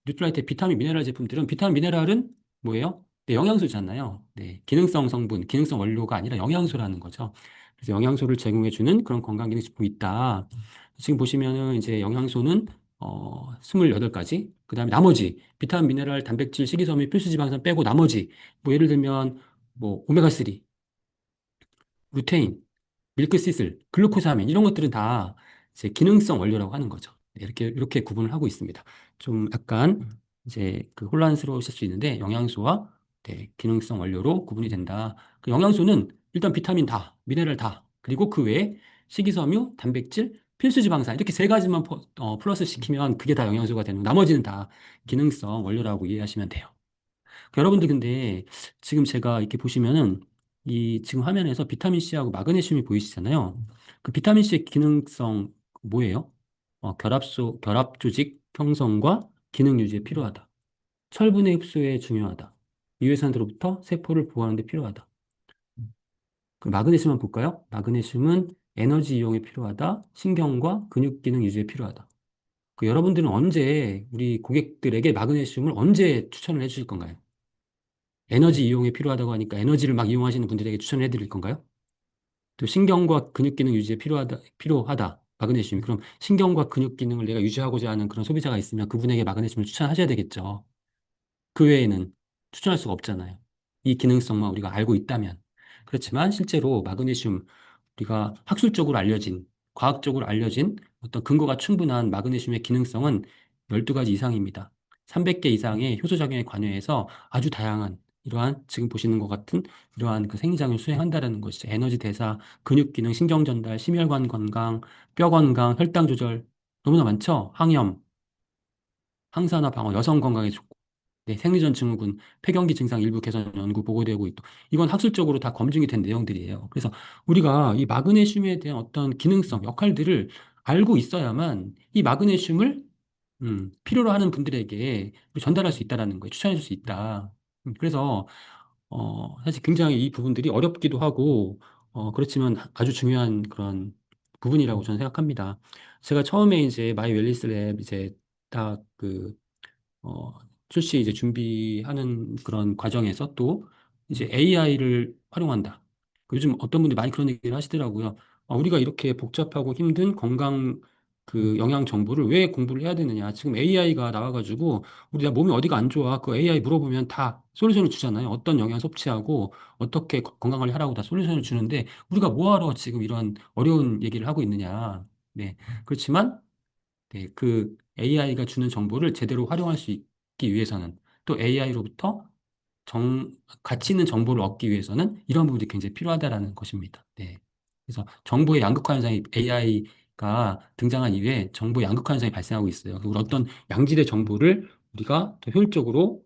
뉴트라이트의 비타민 미네랄 제품들은 비타민 미네랄은 뭐예요? 네, 영양소잖아요. 네, 기능성 성분, 기능성 원료가 아니라 영양소라는 거죠. 그래서 영양소를 제공해 주는 그런 건강기능식품이 있다. 지금 보시면은 이제 영양소는 28가지. 그다음에 나머지 비타민, 미네랄, 단백질, 식이섬유, 필수지방산 빼고 나머지 뭐 예를 들면 뭐 오메가3, 루테인, 밀크시슬, 글루코사민 이런 것들은 다 이제 기능성 원료라고 하는 거죠. 네, 이렇게 구분을 하고 있습니다. 좀 약간 이제 그 혼란스러우실 수 있는데 영양소와 네, 기능성 원료로 구분이 된다. 그 영양소는 일단 비타민 다, 미네랄 다, 그리고 그 외에 식이섬유, 단백질, 필수지방산 이렇게 세 가지만 플러스 시키면 그게 다 영양소가 되는 나머지는 다 기능성 원료라고 이해하시면 돼요. 여러분들 근데 지금 제가 이렇게 보시면은 이 지금 화면에서 비타민 C하고 마그네슘이 보이시잖아요. 그 비타민 C의 기능성 뭐예요? 결합 조직 형성과 기능 유지에 필요하다. 철분의 흡수에 중요하다. 유해산으로부터 세포를 보호하는 데 필요하다. 그 마그네슘만 볼까요? 마그네슘은 에너지 이용에 필요하다. 신경과 근육 기능 유지에 필요하다. 그 여러분들은 언제 우리 고객들에게 마그네슘을 언제 추천을 해주실 건가요? 에너지 이용에 필요하다고 하니까 에너지를 막 이용하시는 분들에게 추천을 해드릴 건가요? 또 신경과 근육 기능 유지에 필요하다. 마그네슘이. 그럼 신경과 근육 기능을 내가 유지하고자 하는 그런 소비자가 있으면 그분에게 마그네슘을 추천하셔야 되겠죠. 그 외에는 추천할 수가 없잖아요. 이 기능성만 우리가 알고 있다면. 그렇지만 실제로 마그네슘, 우리가 학술적으로 알려진, 과학적으로 알려진 어떤 근거가 충분한 마그네슘의 기능성은 12가지 이상입니다. 300개 이상의 효소작용에 관여해서 아주 다양한 이러한 지금 보시는 것 같은 이러한 그 생리작용을 수행한다는 것이죠. 에너지 대사, 근육 기능, 신경 전달, 심혈관 건강, 뼈 건강, 혈당 조절 너무나 많죠? 항염, 항산화 방어, 여성 건강에 좋고 네, 생리전 증후군, 폐경기 증상 일부 개선 연구 보고되고 있고, 이건 학술적으로 다 검증이 된 내용들이에요. 그래서 우리가 이 마그네슘에 대한 어떤 기능성, 역할들을 알고 있어야만 이 마그네슘을 필요로 하는 분들에게 전달할 수 있다라는 거예요. 추천해 줄 수 있다. 그래서 사실 굉장히 이 부분들이 어렵기도 하고, 그렇지만 아주 중요한 그런 부분이라고 저는 생각합니다. 제가 처음에 이제 마이 웰니스 랩 이제 딱그 출시 이제 준비하는 그런 과정에서 또 이제 AI를 활용한다. 요즘 어떤 분들이 많이 그런 얘기를 하시더라고요. 우리가 이렇게 복잡하고 힘든 건강 그 영양 정보를 왜 공부를 해야 되느냐. 지금 AI가 나와가지고 우리가 몸이 어디가 안 좋아. 그 AI 물어보면 다 솔루션을 주잖아요. 어떤 영양 섭취하고 어떻게 건강관리 하라고 다 솔루션을 주는데 우리가 뭐하러 지금 이런 어려운 얘기를 하고 있느냐. 네. 그렇지만 네, 그 AI가 주는 정보를 제대로 활용할 수 있기 위해서는 또 AI로부터 가치 있는 정보를 얻기 위해서는 이런 부분이 굉장히 필요하다라는 것입니다. 네. 그래서 정보의 양극화 현상이 AI가 등장한 이후에 정보의 양극화 현상이 발생하고 있어요. 그리고 어떤 양질의 정보를 우리가 더 효율적으로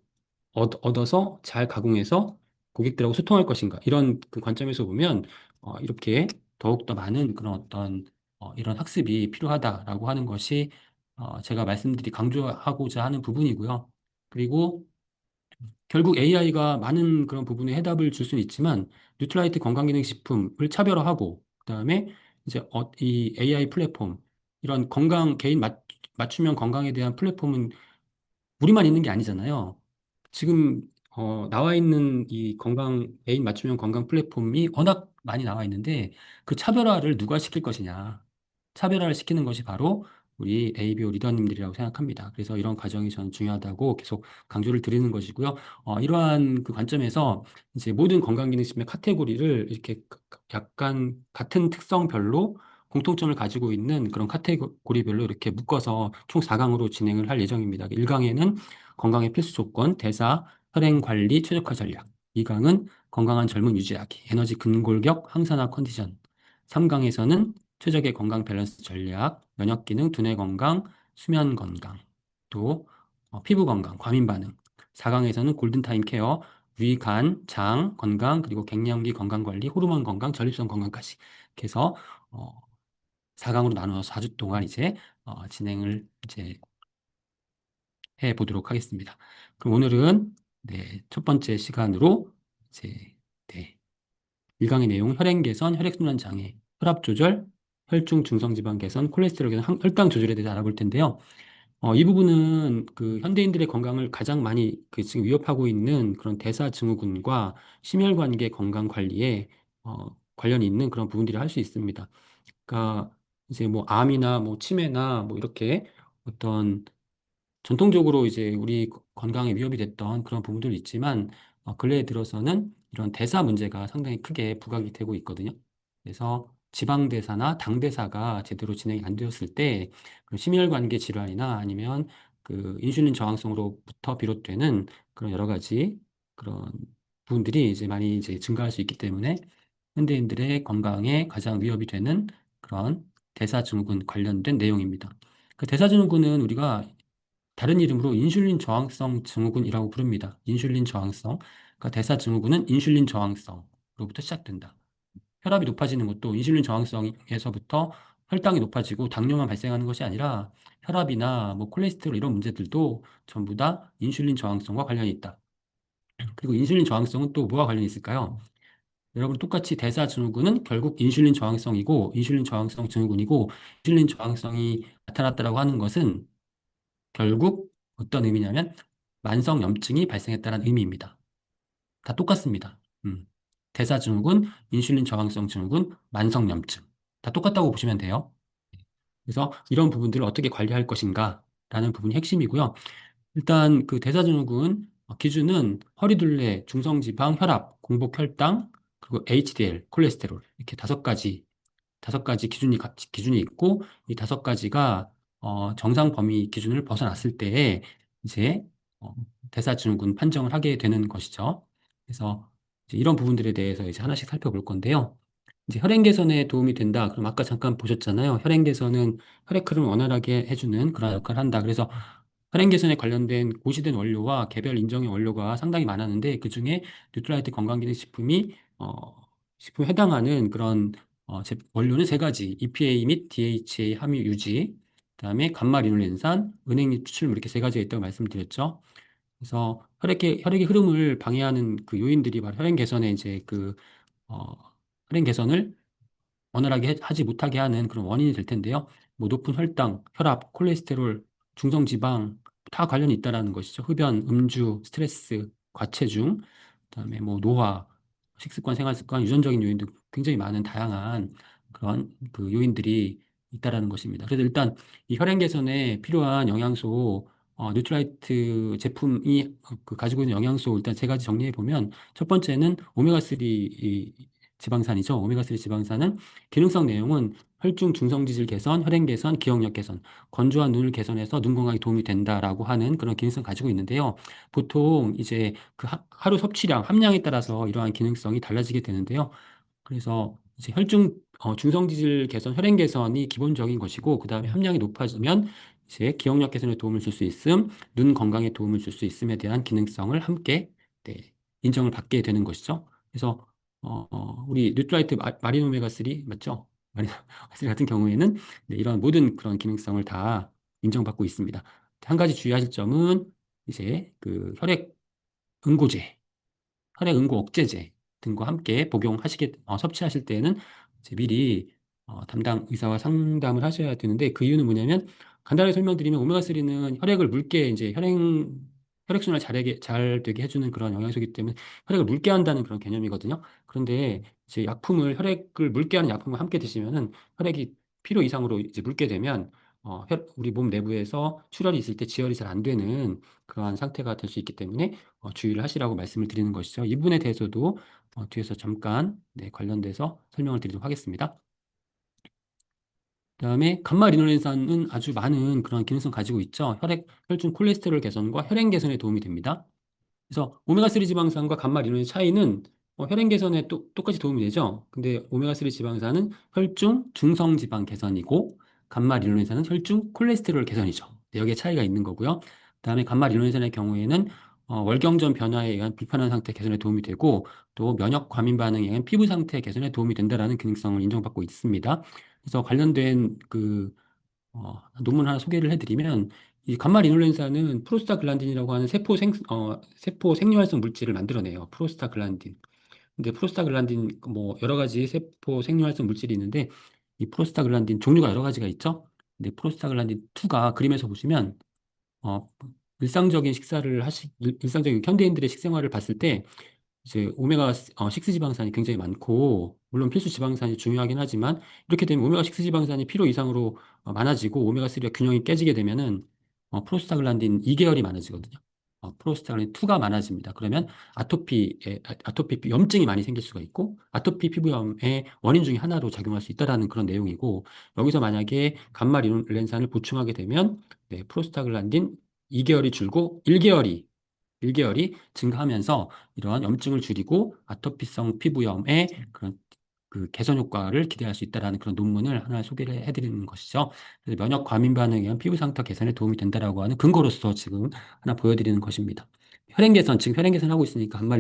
얻어서 잘 가공해서 고객들하고 소통할 것인가. 이런 그 관점에서 보면 이렇게 더욱더 많은 그런 어떤 이런 학습이 필요하다라고 하는 것이 제가 말씀드리 강조하고자 하는 부분이고요. 그리고 결국 AI가 많은 그런 부분에 해답을 줄 수는 있지만 뉴트라이트 건강기능식품을 차별화하고 그다음에 이제 이 AI 플랫폼 이런 건강 개인 맞춤형 건강에 대한 플랫폼은 우리만 있는 게 아니잖아요. 지금 나와 있는 이 애인 맞춤형 건강 플랫폼이 워낙 많이 나와 있는데 그 차별화를 누가 시킬 것이냐. 차별화를 시키는 것이 바로 우리 ABO 리더님들이라고 생각합니다. 그래서 이런 과정이 저는 중요하다고 계속 강조를 드리는 것이고요. 이러한 그 관점에서 이제 모든 건강기능식품의 카테고리를 이렇게 약간 같은 특성별로 공통점을 가지고 있는 그런 카테고리별로 이렇게 묶어서 총 4강으로 진행을 할 예정입니다. 1강에는 건강의 필수 조건, 대사, 혈행 관리, 최적화 전략. 2강은 건강한 젊음 유지하기, 에너지 근골격, 항산화 컨디션. 3강에서는 최적의 건강 밸런스 전략, 면역 기능, 두뇌 건강, 수면 건강, 또 피부 건강, 과민 반응. 4강에서는 골든타임 케어, 위, 간, 장 건강, 그리고 갱년기 건강 관리, 호르몬 건강, 전립선 건강까지. 이렇게 해서 4강으로 나누어서 4주 동안 이제 진행을 이제 해 보도록 하겠습니다. 그럼 오늘은 네, 첫 번째 시간으로 이제 네, 1강의 내용 혈행 개선, 혈액순환 장애, 혈압 조절, 혈중 중성지방 개선, 콜레스테롤 개선, 혈당 조절에 대해서 알아볼 텐데요. 이 부분은 그 현대인들의 건강을 가장 많이 그 지금 위협하고 있는 그런 대사증후군과 심혈관계 건강 관리에 관련이 있는 그런 부분들을 할 수 있습니다. 그러니까 이제 뭐 암이나 뭐 치매나 뭐 이렇게 어떤 전통적으로 이제 우리 건강에 위협이 됐던 그런 부분들이 있지만 근래에 들어서는 이런 대사 문제가 상당히 크게 부각이 되고 있거든요. 그래서 지방대사나 당대사가 제대로 진행이 안 되었을 때 그런 심혈관계 질환이나 아니면 그 인슐린 저항성으로부터 비롯되는 그런 여러 가지 그런 부분들이 이제 많이 이제 증가할 수 있기 때문에 현대인들의 건강에 가장 위협이 되는 그런 대사증후군 관련된 내용입니다. 그 대사증후군은 우리가 다른 이름으로 인슐린 저항성 증후군이라고 부릅니다. 인슐린 저항성. 그러니까 대사증후군은 인슐린 저항성으로부터 시작된다. 혈압이 높아지는 것도 인슐린 저항성에서부터 혈당이 높아지고 당뇨만 발생하는 것이 아니라 혈압이나 뭐 콜레스테롤 이런 문제들도 전부 다 인슐린 저항성과 관련이 있다. 그리고 인슐린 저항성은 또 뭐와 관련이 있을까요? 여러분 똑같이 대사증후군은 결국 인슐린 저항성이고 인슐린 저항성 증후군이고 인슐린 저항성이 나타났다라고 하는 것은 결국 어떤 의미냐면 만성염증이 발생했다는 의미입니다. 다 똑같습니다. 대사증후군, 인슐린 저항성 증후군, 만성염증. 다 똑같다고 보시면 돼요. 그래서 이런 부분들을 어떻게 관리할 것인가라는 부분이 핵심이고요. 일단 그 대사증후군 기준은 허리둘레, 중성지방, 혈압, 공복혈당, 그리고 HDL, 콜레스테롤 이렇게 다섯 가지 기준이 있고, 이 다섯 가지가, 정상 범위 기준을 벗어났을 때에 이제, 대사증후군 판정을 하게 되는 것이죠. 그래서 이제 이런 부분들에 대해서 이제 하나씩 살펴볼 건데요. 이제 혈행 개선에 도움이 된다. 그럼 아까 잠깐 보셨잖아요. 혈행 개선은 혈액 흐름을 원활하게 해주는 그런 역할을 한다. 그래서 혈행 개선에 관련된 고시된 원료와 개별 인정의 원료가 상당히 많았는데 그중에 뉴트라이트 건강기능식품이 식품에 해당하는 그런 원료는 세 가지, EPA 및 DHA 함유 유지, 그다음에 감마리놀렌산, 은행잎 추출물 이렇게 세 가지가 있다고 말씀드렸죠. 그래서 혈액의 흐름을 방해하는 그 요인들이 바로 혈행 개선에 이제 어, 혈행 개선을 원활하게 하지 못하게 하는 그런 원인이 될 텐데요. 뭐 높은 혈당, 혈압, 콜레스테롤, 중성지방 다 관련이 있다라는 것이죠. 흡연, 음주, 스트레스, 과체중, 그다음에 뭐 노화, 식습관, 생활습관, 유전적인 요인도 굉장히 많은 다양한 그런 그 요인들이 있다라는 것입니다. 그래서 일단 이 혈행 개선에 필요한 영양소, 뉴트라이트 제품이 가지고 있는 영양소 일단 세 가지 정리해 보면 첫 번째는 오메가3 지방산이죠. 오메가3 지방산은 기능성 내용은 혈중 중성지질 개선, 혈행 개선, 기억력 개선, 건조한 눈을 개선해서 눈 건강에 도움이 된다라고 하는 그런 기능성 가지고 있는데요. 보통 이제 그 하루 섭취량, 함량에 따라서 이러한 기능성이 달라지게 되는데요. 그래서 이제 혈중 중성지질 개선, 혈행 개선이 기본적인 것이고, 그 다음에 함량이 높아지면 이제 기억력 개선에 도움을 줄 수 있음, 눈 건강에 도움을 줄 수 있음에 대한 기능성을 함께 네, 인정을 받게 되는 것이죠. 그래서 우리 뉴트라이트 마린 오메가 3 맞죠? 마린 오메가 3 같은 경우에는 네, 이런 모든 그런 기능성을 다 인정받고 있습니다. 한 가지 주의하실 점은 이제 그 응고제, 혈액 응고 억제제 등과 함께 섭취하실 때에는 이제 미리 담당 의사와 상담을 하셔야 되는데 그 이유는 뭐냐면 간단하게 설명드리면 오메가3는 혈액을 묽게 이제 혈액순환을 잘 되게 해주는 그런 영양소이기 때문에 혈액을 묽게 한다는 그런 개념이거든요. 그런데 이제 혈액을 묽게 하는 약품을 함께 드시면은 혈액이 필요 이상으로 이제 묽게 되면 우리 몸 내부에서 출혈이 있을 때 지혈이 잘 안 되는 그러한 상태가 될 수 있기 때문에 주의를 하시라고 말씀을 드리는 것이죠. 이 부분에 대해서도 뒤에서 잠깐 관련돼서 설명을 드리도록 하겠습니다. 그다음에 감마 리노렌산은 아주 많은 그런 기능성 가지고 있죠. 혈중 콜레스테롤 개선과 혈행 개선에 도움이 됩니다. 그래서 오메가3 지방산과 감마 리노렌의 차이는 혈행 개선에 똑같이 도움이 되죠. 근데 오메가3 지방산은 혈중 중성 지방 개선이고 감마 리노렌산은 혈중 콜레스테롤 개선이죠. 네, 여기에 차이가 있는 거고요. 그다음에 감마 리노렌산의 경우에는 월경전 변화에 의한 불편한 상태 개선에 도움이 되고 또 면역 과민 반응에 의한 피부 상태 개선에 도움이 된다라는 기능성을 인정받고 있습니다. 그래서 관련된 논문 하나 소개를 해드리면 이 감마 리놀렌산은 프로스타글란딘이라고 하는 세포 생리활성 물질을 만들어내요. 프로스타글란딘. 근데 프로스타글란딘 뭐 여러 가지 세포 생리활성 물질이 있는데 이 프로스타글란딘 종류가 여러 가지가 있죠. 근데 프로스타글란딘 2가 그림에서 보시면 어, 일상적인 현대인들의 식생활을 봤을 때 이제 오메가 6 지방산이 굉장히 많고 물론 필수 지방산이 중요하긴 하지만 이렇게 되면 오메가 6 지방산이 필요 이상으로 많아지고 오메가 3가 균형이 깨지게 되면은 프로스타글란딘 2계열이 많아지거든요. 프로스타글란딘 2가 많아집니다. 그러면 아토피 염증이 많이 생길 수가 있고 아토피 피부염의 원인 중에 하나로 작용할 수 있다라는 그런 내용이고 여기서 만약에 감마 렌산을 보충하게 되면 프로스타글란딘 2계열이 줄고 1계열이 증가하면서 이러한 염증을 줄이고 아토피성 피부염의 그런 그 개선 효과를 기대할 수 있다라는 그런 논문을 하나 소개를 해드리는 것이죠. 그래서 면역 과민 반응에 의한 피부 상태 개선에 도움이 된다라고 하는 근거로서 지금 하나 보여드리는 것입니다. 지금 혈행 개선하고 있으니까 감마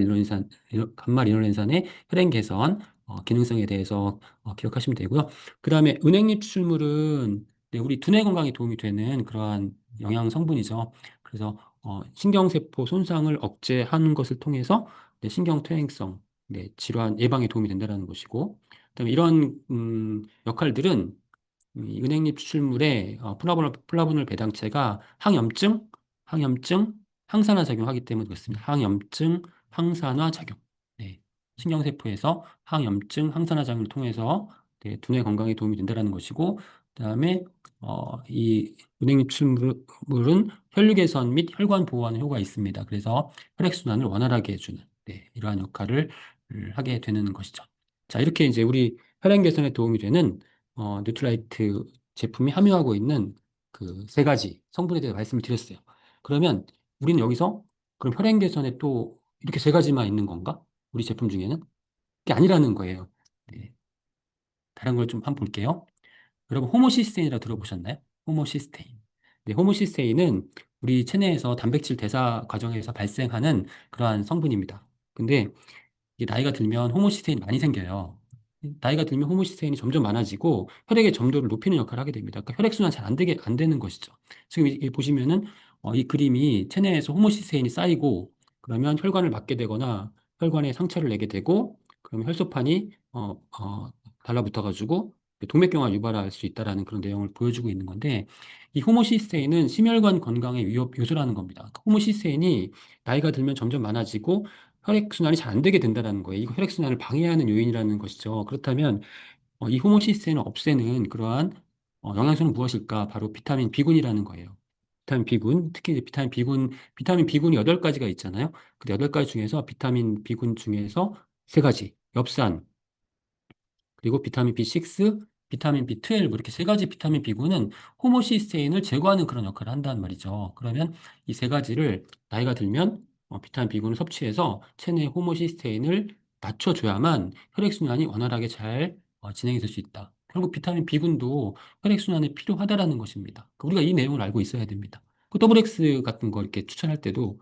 리놀렌산의 혈행 개선 기능성에 대해서 기억하시면 되고요. 그 다음에 은행잎 추출물은 우리 두뇌 건강에 도움이 되는 그러한 영양 성분이죠. 그래서 신경세포 손상을 억제하는 것을 통해서 신경퇴행성 질환 예방에 도움이 된다는 것이고, 그다음에 이런 역할들은 이 은행잎 추출물의 플라보놀 배당체가 항염증, 항산화 작용하기 때문에 그렇습니다. 항염증, 항산화 작용. 네. 신경세포에서 항염증, 항산화 작용을 통해서 두뇌 건강에 도움이 된다는 것이고, 그다음에 이 은행잎 추출물은 혈류 개선 및 혈관 보호하는 효과가 있습니다. 그래서 혈액순환을 원활하게 해주는 이러한 역할을 하게 되는 것이죠. 자, 이렇게 이제 우리 혈행 개선에 도움이 되는 뉴트라이트 제품이 함유하고 있는 그 세 가지 성분에 대해서 말씀을 드렸어요. 그러면 우리는 여기서 그럼 혈행 개선에 또 이렇게 세 가지만 있는 건가? 우리 제품 중에는? 그게 아니라는 거예요. 네, 다른 걸 좀 한번 볼게요. 여러분 호모시스테인이라고 들어보셨나요? 호모시스테인. 네, 호모시스테인은 우리 체내에서 단백질 대사 과정에서 발생하는 그러한 성분입니다. 근데 이게 나이가 들면 호모시스테인이 많이 생겨요. 나이가 들면 호모시스테인이 점점 많아지고 혈액의 점도를 높이는 역할을 하게 됩니다. 그러니까 혈액순환 잘 안 되는 것이죠. 지금 보시면은 이 그림이 체내에서 호모시스테인이 쌓이고 그러면 혈관을 막게 되거나 혈관에 상처를 내게 되고 그러면 혈소판이 달라붙어가지고 동맥경화 유발할 수 있다라는 그런 내용을 보여주고 있는 건데 이 호모시스테인은 심혈관 건강의 위협 요소라는 겁니다. 호모시스테인이 나이가 들면 점점 많아지고 혈액순환이 잘 안 되게 된다는 거예요. 이거 혈액순환을 방해하는 요인이라는 것이죠. 그렇다면 이 호모시스테인을 없애는 그러한 영양소는 무엇일까? 바로 비타민 B군이라는 거예요. 비타민 B군, 특히 이제 비타민 B군이 8가지가 있잖아요. 그 8가지 중에서 비타민 B군 중에서 3가지, 엽산, 그리고 비타민 B6, 비타민 B12 이렇게 3가지 비타민 B군은 호모시스테인을 제거하는 그런 역할을 한다는 말이죠. 그러면 이 3가지를 나이가 들면 비타민 B군을 섭취해서 체내 호모시스테인을 낮춰줘야만 혈액순환이 원활하게 잘 진행이 될 수 있다. 결국 비타민 B군도 혈액순환에 필요하다라는 것입니다. 우리가 이 내용을 알고 있어야 됩니다. 그 더블X 같은 거 이렇게 추천할 때도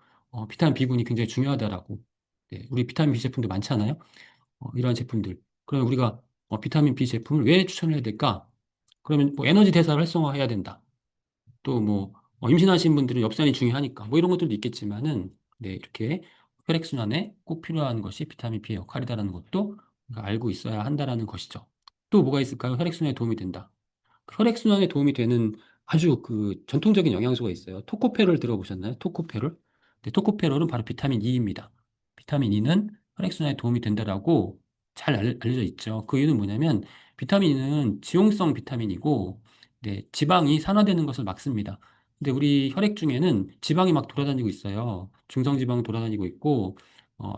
비타민 B군이 굉장히 중요하다라고. 네, 우리 비타민 B 제품도 많잖아요. 이러한 제품들. 그러면 우리가 비타민 B 제품을 왜 추천해야 될까? 그러면 뭐 에너지 대사를 활성화해야 된다. 또 뭐 임신하신 분들은 엽산이 중요하니까 뭐 이런 것들도 있겠지만은 이렇게 혈액순환에 꼭 필요한 것이 비타민 B의 역할이다라는 것도 우리가 알고 있어야 한다라는 것이죠. 또 뭐가 있을까요? 혈액순환에 도움이 된다. 혈액순환에 도움이 되는 아주 그 전통적인 영양소가 있어요. 토코페롤 들어보셨나요? 토코페롤? 네, 토코페롤은 바로 비타민 E입니다. 비타민 E는 혈액순환에 도움이 된다라고 잘 알려져 있죠. 그 이유는 뭐냐면 비타민 E는 지용성 비타민이고 네, 지방이 산화되는 것을 막습니다. 근데 우리 혈액 중에는 지방이 막 돌아다니고 있어요. 중성지방 돌아다니고 있고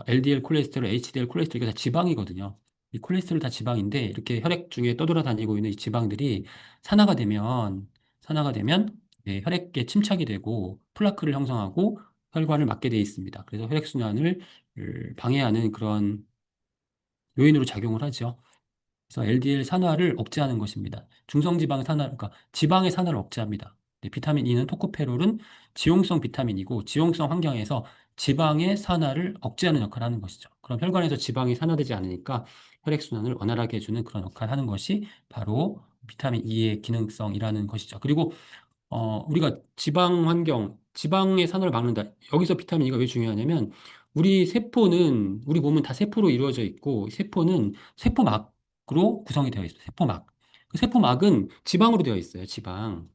LDL 콜레스테롤, HDL 콜레스테롤 이게 다 지방이거든요. 이 콜레스테롤 다 지방인데 이렇게 혈액 중에 떠돌아다니고 있는 이 지방들이 산화가 되면 산화가 되면 네, 혈액계 침착이 되고 플라크를 형성하고 혈관을 막게 되어 있습니다. 그래서 혈액순환을 방해하는 그런 요인으로 작용을 하죠. 그래서 LDL 산화를 억제하는 것입니다. 중성지방 산화, 그러니까 지방의 산화를 억제합니다. 네, 비타민 E는 토코페롤은 지용성 비타민이고 지용성 환경에서 지방의 산화를 억제하는 역할을 하는 것이죠. 그럼 혈관에서 지방이 산화되지 않으니까 혈액순환을 원활하게 해주는 그런 역할을 하는 것이 바로 비타민 E의 기능성이라는 것이죠. 그리고 우리가 지방 환경, 지방의 산화를 막는다. 여기서 비타민 E가 왜 중요하냐면, 우리 몸은 다 세포로 이루어져 있고, 세포는 세포막으로 구성이 되어 있어요. 세포막. 그 세포막은 지방으로 되어 있어요. 지방.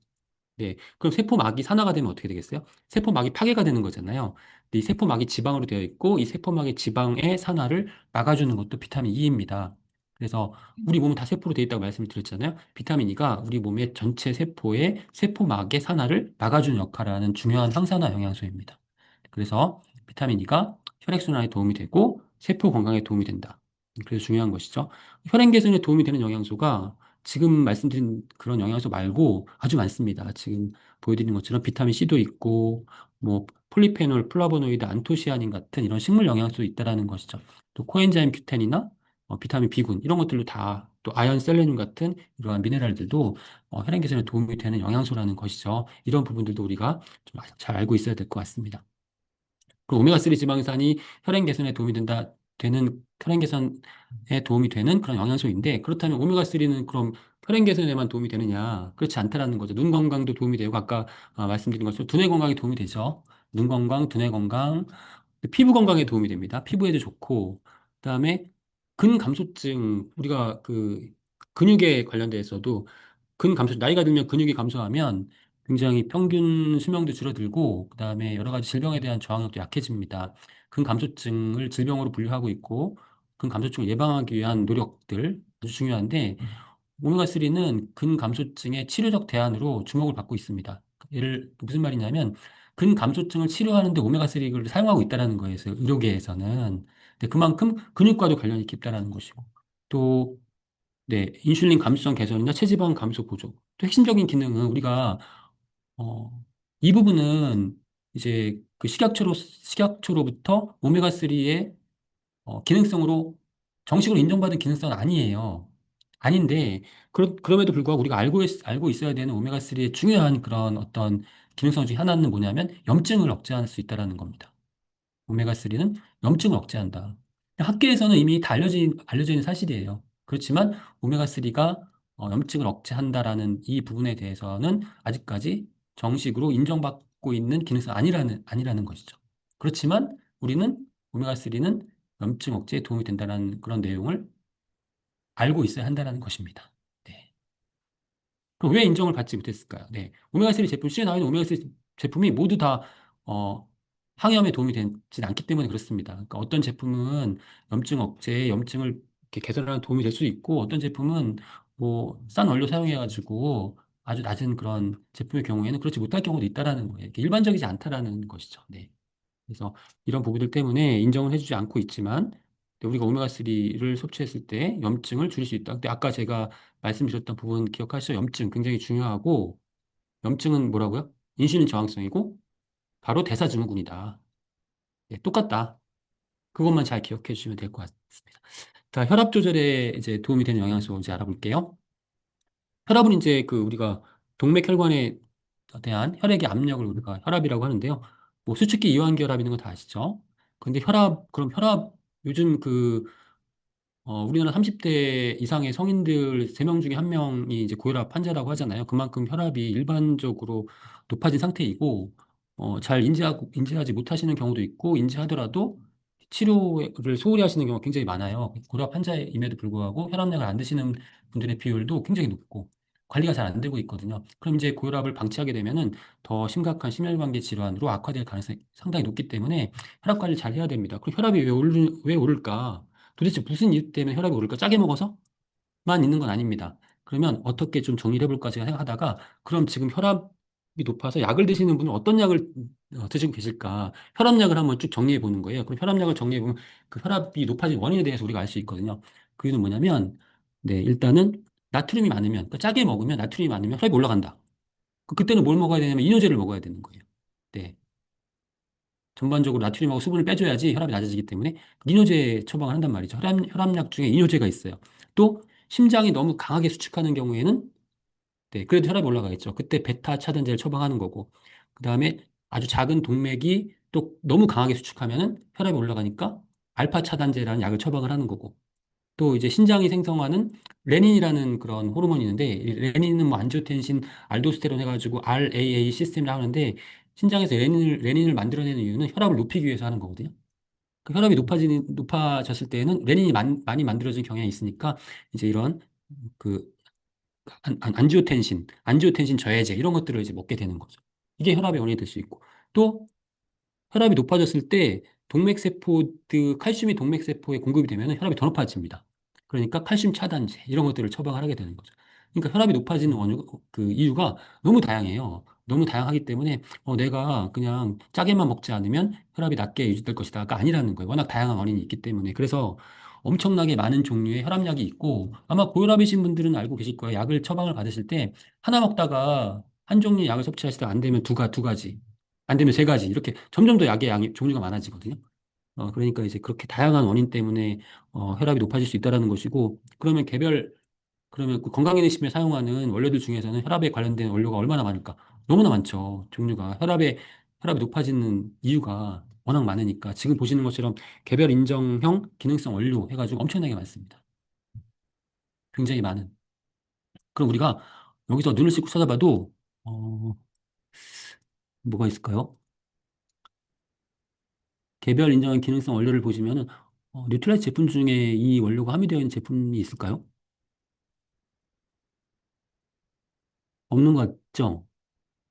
네. 그럼 세포막이 산화가 되면 어떻게 되겠어요? 세포막이 파괴가 되는 거잖아요. 근데 이 세포막이 지방으로 되어 있고, 이 세포막의 지방의 산화를 막아주는 것도 비타민 E입니다. 그래서 우리 몸은 다 세포로 되어 있다고 말씀을 드렸잖아요. 비타민 E가 우리 몸의 전체 세포의 세포막의 산화를 막아주는 역할을 하는 중요한 항산화 영양소입니다. 그래서 비타민 E가 혈액순환에 도움이 되고 세포 건강에 도움이 된다. 그래서 중요한 것이죠. 혈행 개선에 도움이 되는 영양소가 지금 말씀드린 그런 영양소 말고 아주 많습니다. 지금 보여드린 것처럼 비타민 C도 있고, 뭐, 폴리페놀, 플라보노이드, 안토시아닌 같은 이런 식물 영양소도 있다라는 것이죠. 또 코엔자임 큐텐이나 비타민 B군 이런 것들도 다 또 아연 셀레늄 같은 이러한 미네랄들도 혈행 개선에 도움이 되는 영양소라는 것이죠. 이런 부분들도 우리가 좀 잘 알고 있어야 될 것 같습니다. 그 오메가3 지방산이 혈행 개선에 도움이 혈행 개선에 도움이 되는 그런 영양소인데, 그렇다면 오메가3는 그럼 혈행 개선에만 도움이 되느냐? 그렇지 않다라는 거죠. 눈 건강도 도움이 되고, 아까 말씀드린 것처럼 두뇌 건강에 도움이 되죠. 눈 건강, 두뇌 건강, 피부 건강에 도움이 됩니다. 피부에도 좋고, 그다음에 근감소증, 우리가 그 근육에 관련돼서도 나이가 들면 근육이 감소하면 굉장히 평균 수명도 줄어들고, 그다음에 여러 가지 질병에 대한 저항력도 약해집니다. 근감소증을 질병으로 분류하고 있고, 근감소증을 예방하기 위한 노력들 아주 중요한데, 오메가3는 근감소증의 치료적 대안으로 주목을 받고 있습니다. 무슨 말이냐면, 근감소증을 치료하는데 오메가3를 사용하고 있다는 거예요. 의료계에서는. 근데 그만큼 근육과도 관련이 깊다는 것이고, 또 네, 인슐린 감수성 개선이나 체지방 감소 보조. 또 핵심적인 기능은 우리가 이 부분은 이제 그 식약처로부터 오메가3의 기능성으로 정식으로 인정받은 기능성은 아니에요. 아닌데 그럼에도 불구하고 우리가 알고 있어야 되는 오메가3의 중요한 그런 어떤 기능성 중에 하나는 뭐냐면 염증을 억제할 수 있다는 겁니다. 오메가3는 염증을 억제한다. 학계에서는 이미 다 알려져 있는 사실이에요. 그렇지만 오메가3가 염증을 억제한다라는 이 부분에 대해서는 아직까지 정식으로 인정받고 있는 기능성 아니라는 것이죠. 그렇지만 우리는 오메가3는 염증 억제에 도움이 된다는 그런 내용을 알고 있어야 한다는 것입니다. 네. 그럼 왜 인정을 받지 못했을까요? 네. 오메가3 제품, 시중에 나와 있는 오메가3 제품이 모두 다, 어, 항염에 도움이 되진 않기 때문에 그렇습니다. 그러니까 어떤 제품은 염증 억제에 염증을 이렇게 개선하는 도움이 될 수 있고, 어떤 제품은 뭐, 싼 원료 사용해가지고 아주 낮은 그런 제품의 경우에는 그렇지 못할 경우도 있다라는 거예요. 이게 일반적이지 않다라는 것이죠. 네. 그래서 이런 부분들 때문에 인정을 해주지 않고 있지만 우리가 오메가3를 섭취했을 때 염증을 줄일 수 있다. 근데 아까 제가 말씀드렸던 부분 기억하시죠? 염증 굉장히 중요하고 염증은 뭐라고요? 인슐린 저항성이고 바로 대사증후군이다. 네, 똑같다. 그것만 잘 기억해 주시면 될 것 같습니다. 자, 혈압 조절에 이제 도움이 되는 영양소 이제 알아볼게요. 혈압은 이제 그 우리가 동맥혈관에 대한 혈액의 압력을 우리가 혈압이라고 하는데요. 뭐 수축기 이완기 혈압 있는 거 다 아시죠? 근데 그럼 혈압, 요즘 우리나라 30대 이상의 성인들 3명 중에 1명이 이제 고혈압 환자라고 하잖아요. 그만큼 혈압이 일반적으로 높아진 상태이고, 잘 인지하지 못하시는 경우도 있고, 인지하더라도 치료를 소홀히 하시는 경우가 굉장히 많아요. 고혈압 환자임에도 불구하고 혈압약을 안 드시는 분들의 비율도 굉장히 높고, 관리가 잘 안 되고 있거든요. 그럼 이제 고혈압을 방치하게 되면은 더 심각한 심혈관계 질환으로 악화될 가능성이 상당히 높기 때문에 혈압 관리를 잘 해야 됩니다. 그럼 혈압이 왜 오를까? 도대체 무슨 이유 때문에 혈압이 오를까? 짜게 먹어서? 만 있는 건 아닙니다. 그러면 어떻게 좀 정리를 해볼까 제가 생각하다가 그럼 지금 혈압이 높아서 약을 드시는 분은 어떤 약을 드시고 계실까? 혈압약을 한번 쭉 정리해 보는 거예요. 그럼 혈압약을 정리해 보면 그 혈압이 높아진 원인에 대해서 우리가 알 수 있거든요. 그 이유는 뭐냐면 네, 일단은 나트륨이 많으면 그러니까 짜게 먹으면 나트륨이 많으면 혈압이 올라간다. 그때는 뭘 먹어야 되냐면 이뇨제를 먹어야 되는 거예요. 네. 전반적으로 나트륨하고 수분을 빼줘야지 혈압이 낮아지기 때문에 이뇨제 처방을 한단 말이죠. 혈압약 중에 이뇨제가 있어요. 또 심장이 너무 강하게 수축하는 경우에는 네, 그래도 혈압이 올라가겠죠. 그때 베타 차단제를 처방하는 거고 그다음에 아주 작은 동맥이 또 너무 강하게 수축하면은 혈압이 올라가니까 알파 차단제라는 약을 처방을 하는 거고 또 이제 신장이 생성하는 레닌이라는 그런 호르몬이 있는데 이 레닌은 뭐 안지오텐신, 알도스테론 해가지고 RAA 시스템이라고 하는데 신장에서 레닌을 만들어내는 이유는 혈압을 높이기 위해서 하는 거거든요. 그 혈압이 높아졌을 때에는 레닌이 많이 만들어진 경향이 있으니까 이제 이런 그 안지오텐신 저해제 이런 것들을 이제 먹게 되는 거죠. 이게 혈압의 원인이 될 수 있고 또 혈압이 높아졌을 때 칼슘이 동맥세포에 공급이 되면 혈압이 더 높아집니다. 그러니까 칼슘 차단제 이런 것들을 처방을 하게 되는 거죠. 그러니까 혈압이 높아지는 그 이유가 너무 다양해요. 너무 다양하기 때문에 내가 그냥 짜게만 먹지 않으면 혈압이 낮게 유지될 것이다가 아니라는 거예요. 워낙 다양한 원인이 있기 때문에. 그래서 엄청나게 많은 종류의 혈압약이 있고 아마 고혈압이신 분들은 알고 계실 거예요. 약을 처방을 받으실 때 하나 먹다가 한 종류 약을 섭취하시다 안 되면 두 가지 안 되면 세 가지 이렇게 점점 더 약의 양이 종류가 많아지거든요. 그러니까 이제 그렇게 다양한 원인 때문에 혈압이 높아질 수 있다라는 것이고 그러면 그 건강기능식품에 사용하는 원료들 중에서는 혈압에 관련된 원료가 얼마나 많을까? 너무나 많죠. 종류가 혈압이 높아지는 이유가 워낙 많으니까 지금 보시는 것처럼 개별 인정형 기능성 원료 해가지고 엄청나게 많습니다. 굉장히 많은. 그럼 우리가 여기서 눈을 씻고 찾아봐도 어, 뭐가 있을까요? 개별 인정한 기능성 원료를 보시면은 뉴트라이트 제품 중에 이 원료가 함유되어 있는 제품이 있을까요? 없는 것 같죠?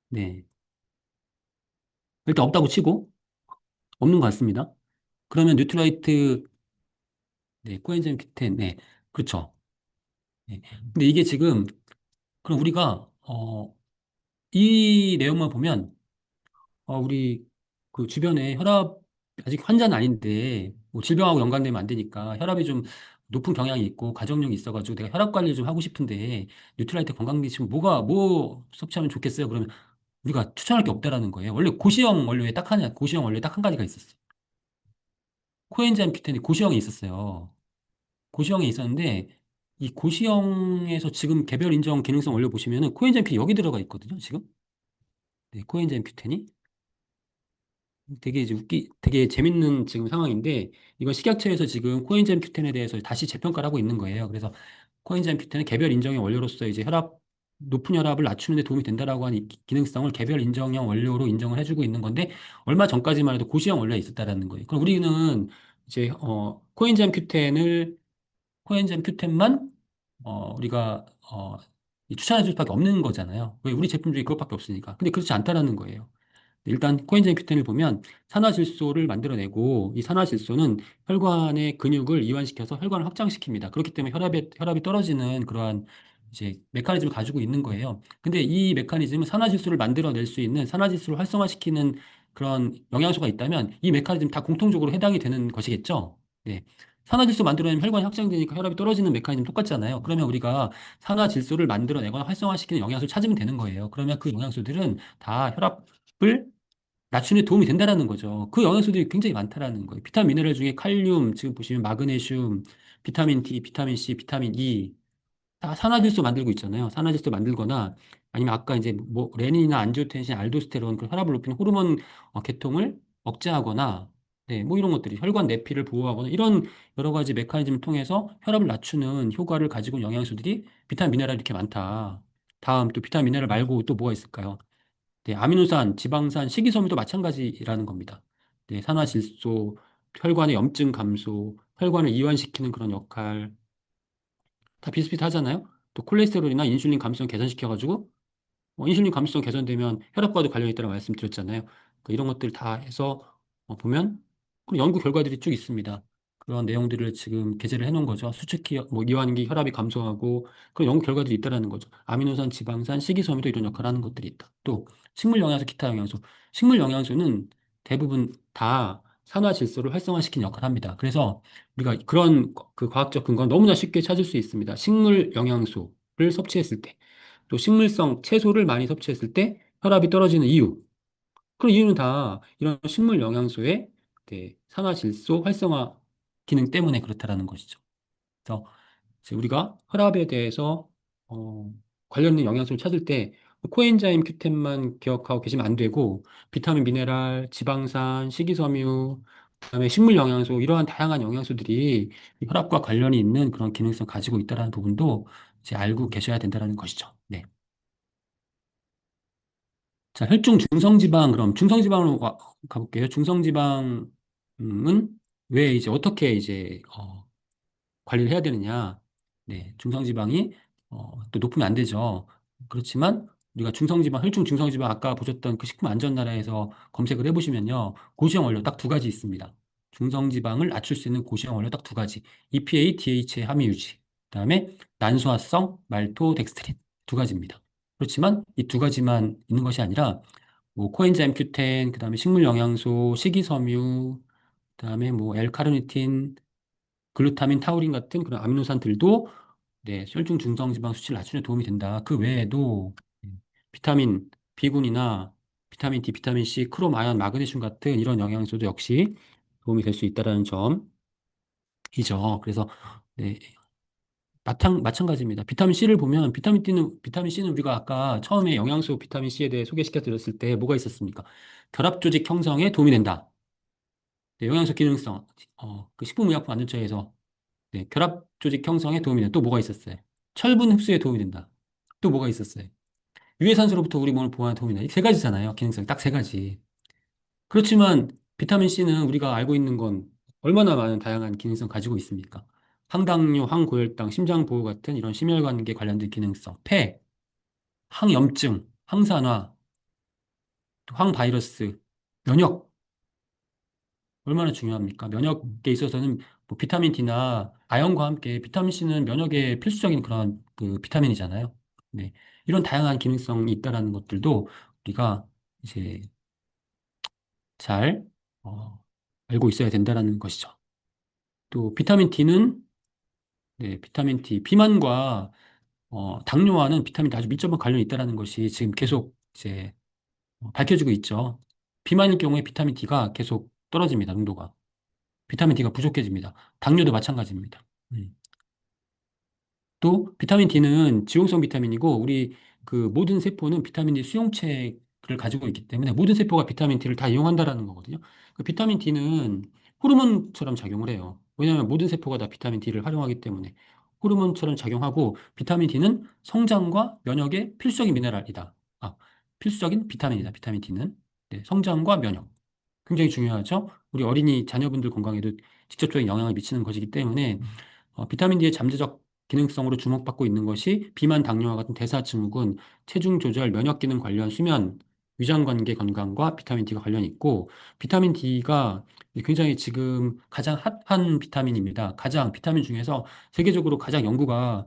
네. 일단 없다고 치고 없는 것 같습니다. 그러면 뉴트라이트 네, 코엔자임 Q10 네. 그렇죠. 네. 근데 이게 지금 그럼 우리가 이 내용만 보면 우리 그 주변에 혈압 아직 환자는 아닌데 뭐 질병하고 연관되면 안 되니까 혈압이 좀 높은 경향이 있고 가족력이 있어가지고 내가 혈압 관리를 좀 하고 싶은데 뉴트라이트 건강기능식품 뭐 섭취하면 좋겠어요? 그러면 우리가 추천할 게 없다라는 거예요. 원래 고시형 원료에 딱 한 가지가 있었어요. 코엔자임 Q10이 고시형이 있었어요. 고시형에 있었는데 이 고시형에서 지금 개별 인정 기능성 원료 보시면은 코엔자임 Q 여기 들어가 있거든요. 지금 네, 코엔자임 Q10이 되게 이제 되게 재밌는 지금 상황인데, 이건 식약처에서 지금 코엔자임 Q10에 대해서 다시 재평가를 하고 있는 거예요. 그래서 코엔자임 Q10은 개별 인정형 원료로서 이제 높은 혈압을 낮추는 데 도움이 된다라고 하는 이 기능성을 개별 인정형 원료로 인정을 해주고 있는 건데, 얼마 전까지만 해도 고시형 원료가 있었다라는 거예요. 그럼 우리는 이제, 코엔자임 Q10만, 우리가, 추천해 줄 수밖에 없는 거잖아요. 왜 우리 제품 중에 그것밖에 없으니까. 근데 그렇지 않다라는 거예요. 일단 코엔자임 Q10을 보면 산화질소를 만들어내고 이 산화질소는 혈관의 근육을 이완시켜서 혈관을 확장시킵니다. 그렇기 때문에 혈압이 떨어지는 그러한 이제 메커니즘을 가지고 있는 거예요. 근데 이 메커니즘은 산화질소를 만들어낼 수 있는 산화질소를 활성화시키는 그런 영양소가 있다면 이 메커니즘 다 공통적으로 해당이 되는 것이겠죠. 네. 산화질소 만들어내면 혈관이 확장되니까 혈압이 떨어지는 메커니즘 똑같잖아요. 그러면 우리가 산화질소를 만들어내거나 활성화시키는 영양소를 찾으면 되는 거예요. 그러면 그 영양소들은 다 혈압을 낮추는 데 도움이 된다라는 거죠. 그 영양소들이 굉장히 많다라는 거예요. 비타민 미네랄 중에 칼륨, 지금 보시면 마그네슘, 비타민 D, 비타민 C, 비타민 E 다 산화질소 만들고 있잖아요. 산화질소 만들거나 아니면 아까 이제 뭐 레닌이나 안지오텐신, 알도스테론 그 혈압을 높이는 호르몬 계통을 억제하거나 네, 뭐 이런 것들이 혈관 내피를 보호하거나 이런 여러 가지 메커니즘을 통해서 혈압을 낮추는 효과를 가지고 있는 영양소들이 비타민 미네랄이 이렇게 많다. 다음 또 비타민 미네랄 말고 또 뭐가 있을까요? 네, 아미노산, 지방산, 식이섬유도 마찬가지라는 겁니다. 네, 산화질소, 혈관의 염증 감소, 혈관을 이완시키는 그런 역할 다 비슷비슷하잖아요. 또 콜레스테롤이나 인슐린 감수성 개선시켜가지고 인슐린 감수성 개선되면 혈압과도 관련이 있다고 말씀드렸잖아요. 그러니까 이런 것들 다 해서 보면 그런 연구 결과들이 쭉 있습니다. 그런 내용들을 지금 게재를 해놓은 거죠. 수축기, 뭐 이완기 혈압이 감소하고 그런 연구 결과들이 있다라는 거죠. 아미노산, 지방산, 식이섬유도 이런 역할을 하는 것들이 있다. 또 식물 영양소, 기타 영양소. 식물 영양소는 대부분 다 산화 질소를 활성화시키는 역할을 합니다. 그래서 우리가 그런 그 과학적 근거는 너무나 쉽게 찾을 수 있습니다. 식물 영양소를 섭취했을 때. 또 식물성 채소를 많이 섭취했을 때 혈압이 떨어지는 이유. 그런 이유는 다 이런 식물 영양소의 산화질소 활성화 기능 때문에 그렇다라는 것이죠. 그래서 이제 우리가 혈압에 대해서 어, 관련된 영양소를 찾을 때 코엔자임 Q10만 기억하고 계시면 안 되고 비타민, 미네랄, 지방산, 식이섬유, 그다음에 식물 영양소 이러한 다양한 영양소들이 이 혈압과 관련이 있는 그런 기능성 가지고 있다는 부분도 이제 알고 계셔야 된다는 것이죠. 네. 자, 혈중 중성지방, 그럼 중성지방으로 가볼게요. 중성지방은 왜 이제 어떻게 이제, 관리를 해야 되느냐. 네, 중성지방이, 또 높으면 안 되죠. 그렇지만 우리가 중성지방, 혈중 중성지방 아까 보셨던 그 식품안전나라에서 검색을 해보시면요. 고시형 원료 딱 두 가지 있습니다. 중성지방을 낮출 수 있는 고시형 원료 딱 두 가지. EPA, DHA 함유 유지. 그다음에 난소화성 말토덱스트린 두 가지입니다. 그렇지만 이 두 가지만 있는 것이 아니라 뭐 코엔자임 Q10, 그다음에 식물 영양소, 식이섬유, 그다음에 뭐 L카르니틴, 글루타민, 타우린 같은 그런 아미노산들도 네, 혈중 중성지방 수치를 낮추는 데 도움이 된다. 그 외에도 비타민 B군이나 비타민 D, 비타민 C, 크롬, 아연, 마그네슘 같은 이런 영양소도 역시 도움이 될 수 있다라는 점이죠. 그래서 네, 마찬가지입니다. 비타민 C를 보면 비타민 C는 우리가 아까 처음에 영양소 비타민 C에 대해 소개시켜 드렸을 때 뭐가 있었습니까? 결합 조직 형성에 도움이 된다. 네, 영양소 기능성, 그 식품의약품안전처에서 네, 결합 조직 형성에 도움이 된다. 또 뭐가 있었어요? 철분 흡수에 도움이 된다. 또 뭐가 있었어요? 유해산소로부터 우리 몸을 보호하는 도움이 된다. 이 세 가지잖아요. 기능성 딱 세 가지. 그렇지만 비타민 C는 우리가 알고 있는 건 얼마나 많은 다양한 기능성 가지고 있습니까? 항당뇨, 항고혈당, 심장보호 같은 이런 심혈관계 관련된 기능성, 폐, 항염증, 항산화, 또 항바이러스, 면역, 얼마나 중요합니까? 면역에 있어서는 뭐 비타민 D나 아연과 함께 비타민 C는 면역에 필수적인 그런 그 비타민이잖아요. 네. 이런 다양한 기능성이 있다라는 것들도 우리가 이제 잘 알고 있어야 된다라는 것이죠. 또 비타민 D는 네, 비타민 D, 비만과 당뇨와는 비타민 D 아주 밀접한 관련이 있다는 것이 지금 계속 이제 밝혀지고 있죠. 비만일 경우에 비타민 D가 계속 떨어집니다, 농도가. 비타민 D가 부족해집니다. 당뇨도 마찬가지입니다. 음. 또 비타민 D는 지용성 비타민이고 우리 그 모든 세포는 비타민 D 수용체를 가지고 있기 때문에 모든 세포가 비타민 D를 다 이용한다라는 거거든요. 그 비타민 D는 호르몬처럼 작용을 해요. 왜냐하면 모든 세포가 다 비타민 D를 활용하기 때문에 호르몬처럼 작용하고 비타민 D는 성장과 면역의 필수적인 미네랄이다. 필수적인 비타민이다. 비타민 D는 네, 성장과 면역 굉장히 중요하죠. 우리 어린이 자녀분들 건강에도 직접적인 영향을 미치는 것이기 때문에 비타민 D의 잠재적 기능성으로 주목받고 있는 것이 비만, 당뇨와 같은 대사증후군, 체중 조절, 면역 기능 관련 수면, 위장 관계 건강과 비타민 D가 관련이 있고 비타민 D가 굉장히 지금 가장 핫한 비타민입니다. 가장 비타민 중에서 세계적으로 가장 연구가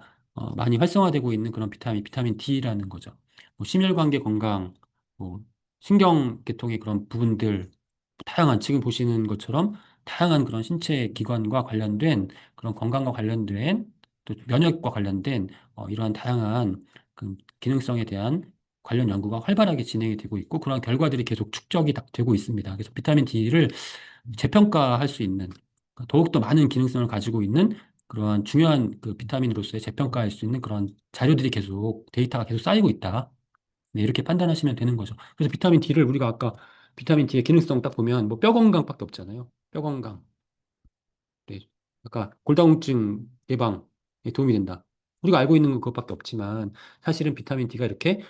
많이 활성화되고 있는 그런 비타민 D라는 거죠. 뭐 심혈관계 건강, 뭐 신경계통의 그런 부분들 다양한 지금 보시는 것처럼 다양한 그런 신체 기관과 관련된 그런 건강과 관련된 또 면역과 관련된 이러한 다양한 그 기능성에 대한 관련 연구가 활발하게 진행이 되고 있고 그런 결과들이 계속 축적이 되고 있습니다. 그래서 비타민 D를 재평가할 수 있는 그러니까 더욱더 많은 기능성을 가지고 있는 그러한 중요한 그 비타민으로서의 재평가할 수 있는 그런 자료들이 계속 데이터가 계속 쌓이고 있다. 네, 이렇게 판단하시면 되는 거죠. 그래서 비타민 D를 우리가 아까 비타민 D의 기능성 딱 보면 뭐 뼈 건강밖에 없잖아요. 뼈 건강. 네. 아까 골다공증 예방에 도움이 된다. 우리가 알고 있는 건 그것밖에 없지만 사실은 비타민 D가 이렇게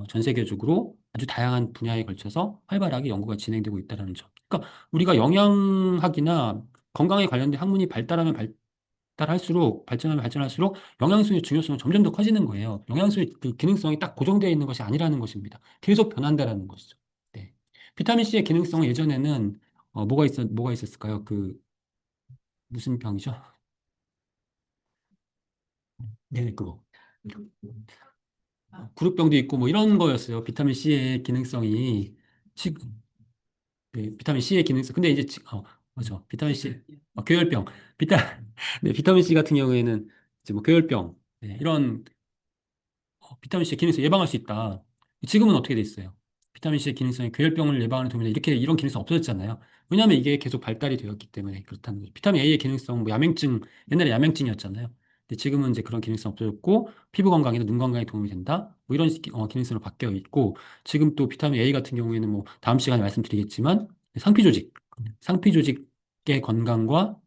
전 세계적으로 아주 다양한 분야에 걸쳐서 활발하게 연구가 진행되고 있다는 점. 그러니까 우리가 영양학이나 건강에 관련된 학문이 발달하면 따라 할수록 발전하면 발전할수록 영양소의 중요성은 점점 더 커지는 거예요. 영양소의 그 기능성이 딱 고정되어 있는 것이 아니라는 것입니다. 계속 변한다라는 것이죠. 네. 비타민 C의 기능성은 예전에는 뭐가 있었을까요? 그 무슨 병이죠? 네, 그거. 구루병도 있고 뭐 이런 거였어요. 비타민 C의 기능성이 지금 네, 비타민 C의 기능성. 근데 이제 맞아. 비타민 C 교열병. 비타 네, 비타민 C 같은 경우에는 이제 뭐 교열병 이런 비타민 C의 기능성 예방할 수 있다. 지금은 어떻게 돼 있어요? 비타민 C의 기능성이 괴혈병을 예방하는 도움이 이렇게 이런 기능성 없어졌잖아요. 왜냐하면 이게 계속 발달이 되었기 때문에 그렇다는 거죠. 비타민 A의 기능성, 뭐 야맹증 옛날에 야맹증이었잖아요. 근데 지금은 이제 그런 기능성 없어졌고 피부 건강이나 눈 건강에 도움이 된다. 뭐 이런 기능성으로 바뀌어 있고 지금 또 비타민 A 같은 경우에는 뭐 다음 시간에 말씀드리겠지만 상피 조직의 건강과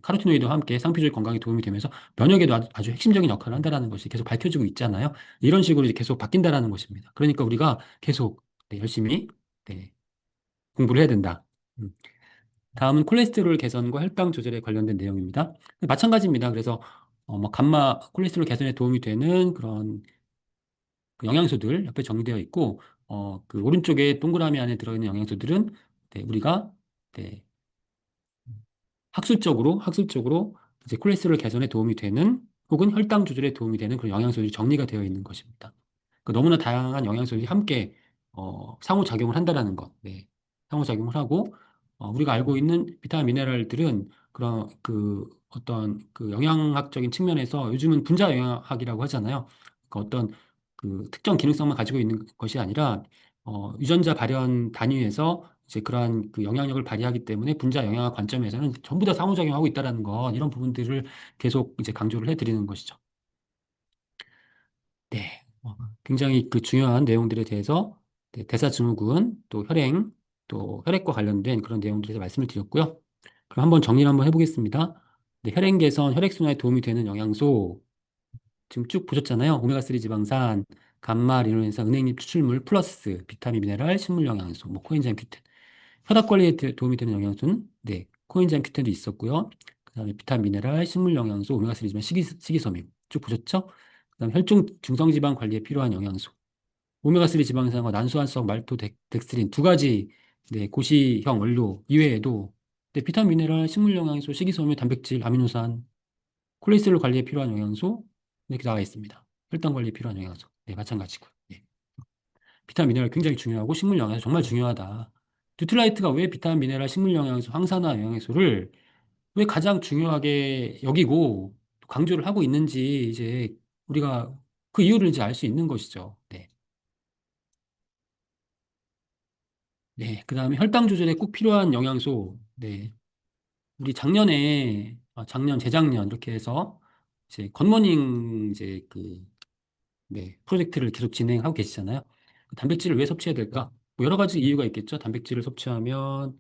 카로티노이드와 함께 상피 조직 건강에 도움이 되면서 면역에도 아주 핵심적인 역할을 한다는 것이 계속 밝혀지고 있잖아요. 이런 식으로 이제 계속 바뀐다라는 것입니다. 그러니까 우리가 계속 열심히 공부를 해야 된다. 음. 다음은 콜레스테롤 개선과 혈당 조절에 관련된 내용입니다. 마찬가지입니다. 그래서 뭐 감마 콜레스테롤 개선에 도움이 되는 그런 그 영양소들 옆에 정리되어 있고 그 오른쪽에 동그라미 안에 들어있는 영양소들은 우리가 네, 학술적으로 이제 콜레스테롤 개선에 도움이 되는 혹은 혈당 조절에 도움이 되는 그런 영양소들이 정리가 되어 있는 것입니다. 너무나 다양한 영양소들이 함께 상호작용을 한다라는 것. 네. 상호작용을 하고 우리가 알고 있는 비타민 미네랄들은 그런 그 어떤 그 영양학적인 측면에서 요즘은 분자 영양학이라고 하잖아요. 그 어떤 그 특정 기능성만 가지고 있는 것이 아니라 유전자 발현 단위에서 이제 그러한 그 영향력을 발휘하기 때문에 분자 영양학 관점에서는 전부 다 상호작용하고 있다라는 것 이런 부분들을 계속 이제 강조를 해드리는 것이죠. 네. 굉장히 그 중요한 내용들에 대해서 대사증후군, 또 혈행, 또 혈액과 관련된 그런 내용들에 대해서 말씀을 드렸고요. 그럼 한번 정리를 한번 해보겠습니다. 네, 혈행 개선, 혈액순환에 도움이 되는 영양소 지금 쭉 보셨잖아요. 오메가3 지방산, 감마, 리노렌산, 은행잎 추출물 플러스 비타민, 미네랄, 식물 영양소, 뭐 코엔자임 큐텐. 혈압 관리에 도움이 되는 영양소는 코엔자임 큐텐도 있었고요. 그다음에 비타민, 미네랄, 식물 영양소, 오메가3 지방, 식이섬유 쭉 보셨죠? 그다음 혈중 중성지방 관리에 필요한 영양소. 오메가3 지방산과 난수화성 말토덱스트린 두 가지 고시형 원료 이외에도 비타민, 미네랄, 식물 영양소, 식이섬유, 단백질, 아미노산, 콜레스테롤 관리에 필요한 영양소 이렇게 나와 있습니다. 혈당 관리에 필요한 영양소. 마찬가지고. 비타민, 미네랄 굉장히 중요하고 식물 영양소 정말 중요하다. 뉴트라이트가 왜 비타민, 미네랄, 식물 영양소, 항산화 영양소를 왜 가장 중요하게 여기고 강조를 하고 있는지 이제 우리가 그 이유를 이제 알 수 있는 것이죠. 네. 네. 그다음에 혈당 조절에 꼭 필요한 영양소. 네. 우리 재작년 이렇게 해서 이제 굿모닝 이제 프로젝트를 계속 진행하고 계시잖아요. 단백질을 왜 섭취해야 될까? 뭐 여러 가지 이유가 있겠죠. 단백질을 섭취하면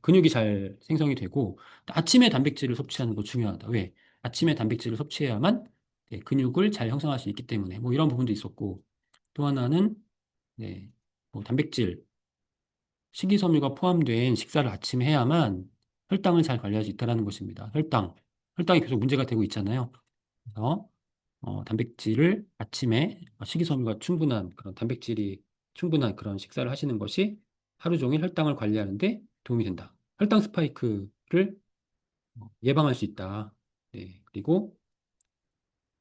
근육이 잘 생성이 되고 아침에 단백질을 섭취하는 거 중요하다. 왜? 아침에 단백질을 섭취해야만 근육을 잘 형성할 수 있기 때문에 뭐 이런 부분도 있었고 또 하나는 뭐 단백질, 식이섬유가 포함된 식사를 아침에 해야만 혈당을 잘 관리할 수 있다는 것입니다. 혈당이 계속 문제가 되고 있잖아요. 그래서 단백질을 아침에 식이섬유가 충분한 그런 단백질이 충분한 그런 식사를 하시는 것이 하루 종일 혈당을 관리하는데 도움이 된다. 혈당 스파이크를 예방할 수 있다. 네. 그리고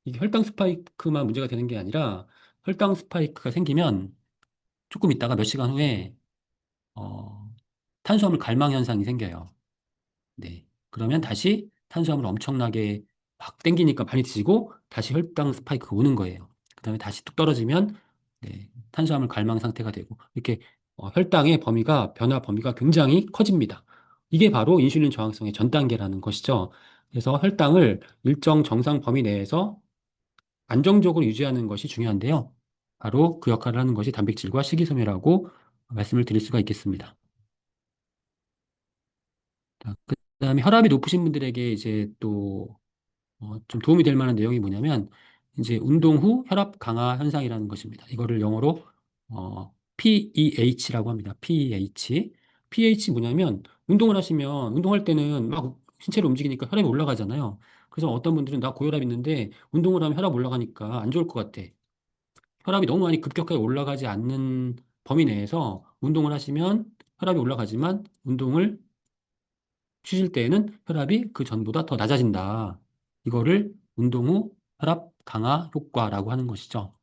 이게 혈당 스파이크만 문제가 되는 게 아니라 혈당 스파이크가 생기면 조금 있다가 몇 시간 후에 어, 탄수화물 갈망 현상이 생겨요. 네. 그러면 다시 탄수화물 엄청나게 막 땡기니까 많이 드시고 다시 혈당 스파이크가 오는 거예요. 그다음에 다시 뚝 떨어지면 탄수화물 갈망 상태가 되고 이렇게 혈당의 변화 범위가 굉장히 커집니다. 이게 바로 인슐린 저항성의 전 단계라는 것이죠. 그래서 혈당을 일정 정상 범위 내에서 안정적으로 유지하는 것이 중요한데요. 바로 그 역할을 하는 것이 단백질과 식이섬유라고 말씀을 드릴 수가 있겠습니다. 자, 그다음에 혈압이 높으신 분들에게 이제 또 좀 도움이 될 만한 내용이 뭐냐면 이제 운동 후 혈압 강화 현상이라는 것입니다. 이거를 영어로 PEH라고 합니다. PEH. PH 뭐냐면 운동을 하시면 운동할 때는 막 신체를 움직이니까 혈압이 올라가잖아요. 그래서 어떤 분들은 나 고혈압 있는데 운동을 하면 혈압 올라가니까 안 좋을 것 같아. 혈압이 너무 많이 급격하게 올라가지 않는 범위 내에서 운동을 하시면 혈압이 올라가지만 운동을 쉬실 때에는 혈압이 그 전보다 더 낮아진다. 이거를 운동 후 혈압 강화 효과라고 하는 것이죠.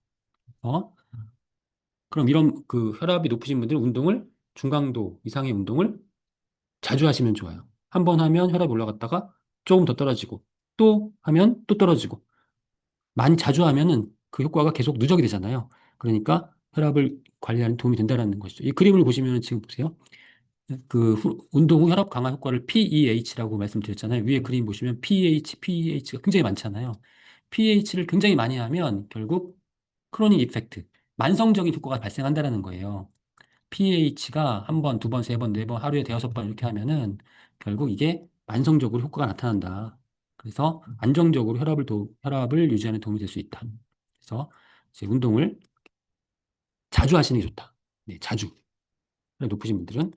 어? 그럼 이런 그 혈압이 높으신 분들은 운동을 중강도 이상의 운동을 자주 하시면 좋아요. 한 번 하면 혈압이 올라갔다가 조금 더 떨어지고 또 하면 또 떨어지고 많이 자주 하면은 그 효과가 계속 누적이 되잖아요. 그러니까 혈압을 관리하는 데 도움이 된다는 것이죠. 이 그림을 보시면 지금 보세요. 운동 후 혈압 강화 효과를 PEH라고 말씀드렸잖아요. 위에 그림 보시면 PEH가 굉장히 많잖아요. PEH를 굉장히 많이 하면 결국 크로닉 이펙트, 만성적인 효과가 발생한다는 거예요. PAH가 한 번, 두 번, 세 번, 네 번, 하루에 대여섯 번 이렇게 하면은 결국 이게 만성적으로 효과가 나타난다. 그래서 안정적으로 혈압을 유지하는 데 도움이 될 수 있다. 그래서 이제 운동을 자주 하시는 게 좋다. 네, 자주. 높으신 분들은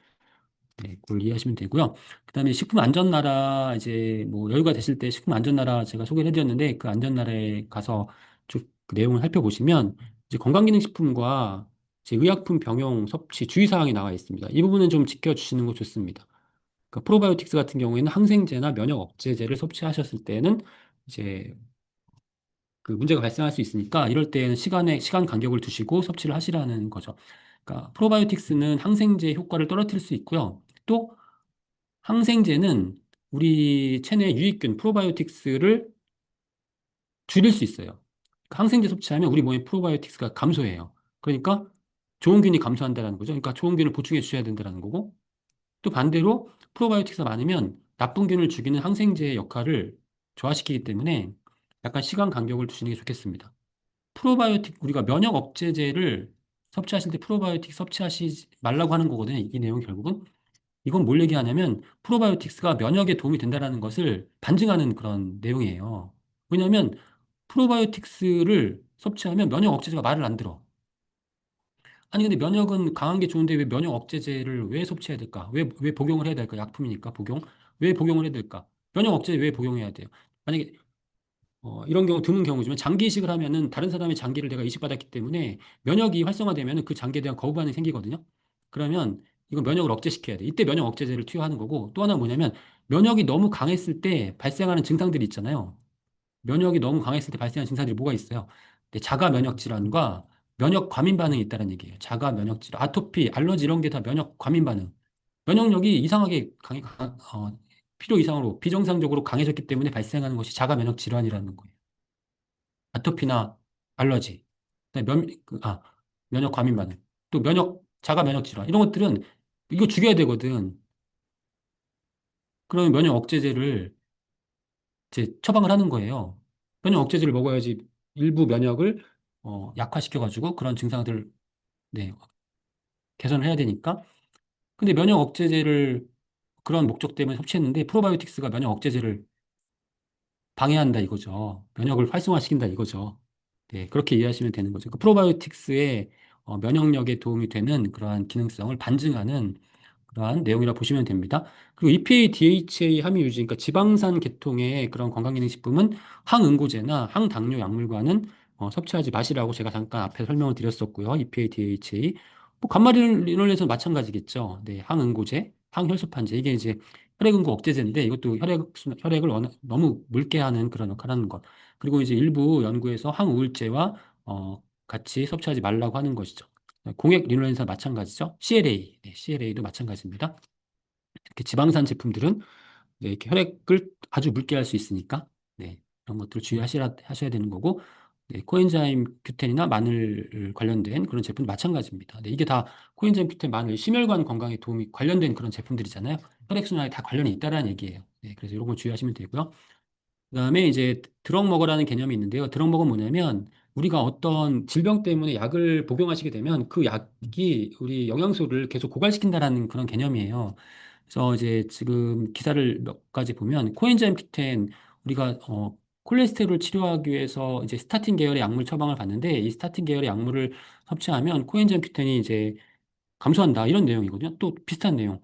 네, 그걸 이해하시면 되고요. 그다음에 식품 안전 나라 이제 뭐 여유가 되실 때 식품 안전 나라 제가 소개를 해드렸는데 그 안전 나라에 가서 쭉 그 내용을 살펴보시면 이제 건강기능식품과 이제 의약품 병용 섭취 주의사항이 나와 있습니다. 이 부분은 좀 지켜주시는 거 좋습니다. 그러니까 프로바이오틱스 같은 경우에는 항생제나 면역 억제제를 섭취하셨을 때는 이제 그 문제가 발생할 수 있으니까 이럴 때는 시간 간격을 두시고 섭취를 하시라는 거죠. 그러니까 프로바이오틱스는 항생제 효과를 떨어뜨릴 수 있고요. 또 항생제는 우리 체내 유익균 프로바이오틱스를 줄일 수 있어요. 그러니까 항생제 섭취하면 우리 몸의 프로바이오틱스가 감소해요. 그러니까 좋은 균이 감소한다는 거죠. 그러니까 좋은 균을 보충해 주셔야 된다는 거고 또 반대로 프로바이오틱스가 많으면 나쁜 균을 죽이는 항생제의 역할을 저하시키기 때문에 약간 시간 간격을 두시는 게 좋겠습니다. 우리가 면역 억제제를 섭취하실 때 프로바이오틱 섭취하지 말라고 하는 거거든요. 이 내용이 결국은. 이건 뭘 얘기하냐면 프로바이오틱스가 면역에 도움이 된다는 것을 반증하는 그런 내용이에요. 왜냐하면 프로바이오틱스를 섭취하면 면역 억제제가 말을 안 들어. 아니 근데 면역은 강한 게 좋은데 왜 면역 억제제를 왜 섭취해야 될까? 왜 복용을 해야 될까? 약품이니까 복용. 왜 복용을 해야 될까? 면역 억제제 왜 복용해야 돼요? 만약에 이런 경우 드문 경우지만 장기 이식을 하면은 다른 사람의 장기를 내가 이식받았기 때문에 면역이 활성화되면은 그 장기에 대한 거부 반응이 생기거든요. 그러면 이건 면역을 억제시켜야 돼. 이때 면역 억제제를 투여하는 거고 또 하나 뭐냐면 면역이 너무 강했을 때 발생하는 증상들이 있잖아요. 면역이 너무 강했을 때 발생하는 증상들이 뭐가 있어요? 네, 자가 면역 질환과 면역 과민 반응이 있다는 얘기예요. 자가 면역 질환, 아토피, 알러지 이런 게 다 면역 과민 반응. 면역력이 이상하게 필요 이상으로 비정상적으로 강해졌기 때문에 발생하는 것이 자가 면역 질환이라는 거예요. 아토피나 알러지, 그다음에 면역 과민 반응, 또 자가 면역 질환 이런 것들은 이거 죽여야 되거든. 그러면 면역 억제제를 이제 처방을 하는 거예요. 면역 억제제를 먹어야지 일부 면역을 약화시켜가지고 그런 증상들을 네, 개선을 해야 되니까. 근데 면역 억제제를 그런 목적 때문에 섭취했는데 프로바이오틱스가 면역 억제제를 방해한다 이거죠. 면역을 활성화시킨다 이거죠. 네, 그렇게 이해하시면 되는 거죠. 그 프로바이오틱스의 면역력에 도움이 되는 그러한 기능성을 반증하는 그러한 내용이라 보시면 됩니다. 그리고 EPA, DHA 함유 유지, 그러니까 지방산 계통의 그런 건강기능식품은 항응고제나 항당뇨 약물과는 섭취하지 마시라고 제가 잠깐 앞에 설명을 드렸었고요. EPA, DHA. 뭐 간말리놀에서는 마찬가지겠죠. 네, 항응고제, 항혈소판제. 이게 이제 혈액응고 억제제인데 이것도 혈액을 너무 묽게 하는 그런 역할을 하는 것. 그리고 이제 일부 연구에서 항우울제와 같이 섭취하지 말라고 하는 것이죠. 공액 리노렌산 마찬가지죠. CLA, 네, CLA도 마찬가지입니다. 이렇게 지방산 제품들은 네, 이렇게 혈액을 아주 묽게 할 수 있으니까 네, 이런 것들을 하셔야 되는 거고 네, 코엔자임 큐텐이나 마늘 관련된 그런 제품 마찬가지입니다. 네, 이게 다 코엔자임 큐텐, 마늘, 심혈관 건강에 도움이 관련된 그런 제품들이잖아요. 혈액순환에 다 관련이 있다라는 얘기예요. 네, 그래서 이런 걸 주의하시면 되고요. 그다음에 이제 드럭 먹어라는 개념이 있는데요. 드럭 먹은 뭐냐면 우리가 어떤 질병 때문에 약을 복용하시게 되면 그 약이 우리 영양소를 계속 고갈시킨다라는 그런 개념이에요. 그래서 이제 지금 기사를 몇 가지 보면 코엔자임 Q10 우리가 콜레스테롤 치료하기 위해서 이제 스타틴 계열의 약물 처방을 받는데 이 스타틴 계열의 약물을 섭취하면 코엔자임 Q10이 이제 감소한다 이런 내용이거든요. 또 비슷한 내용.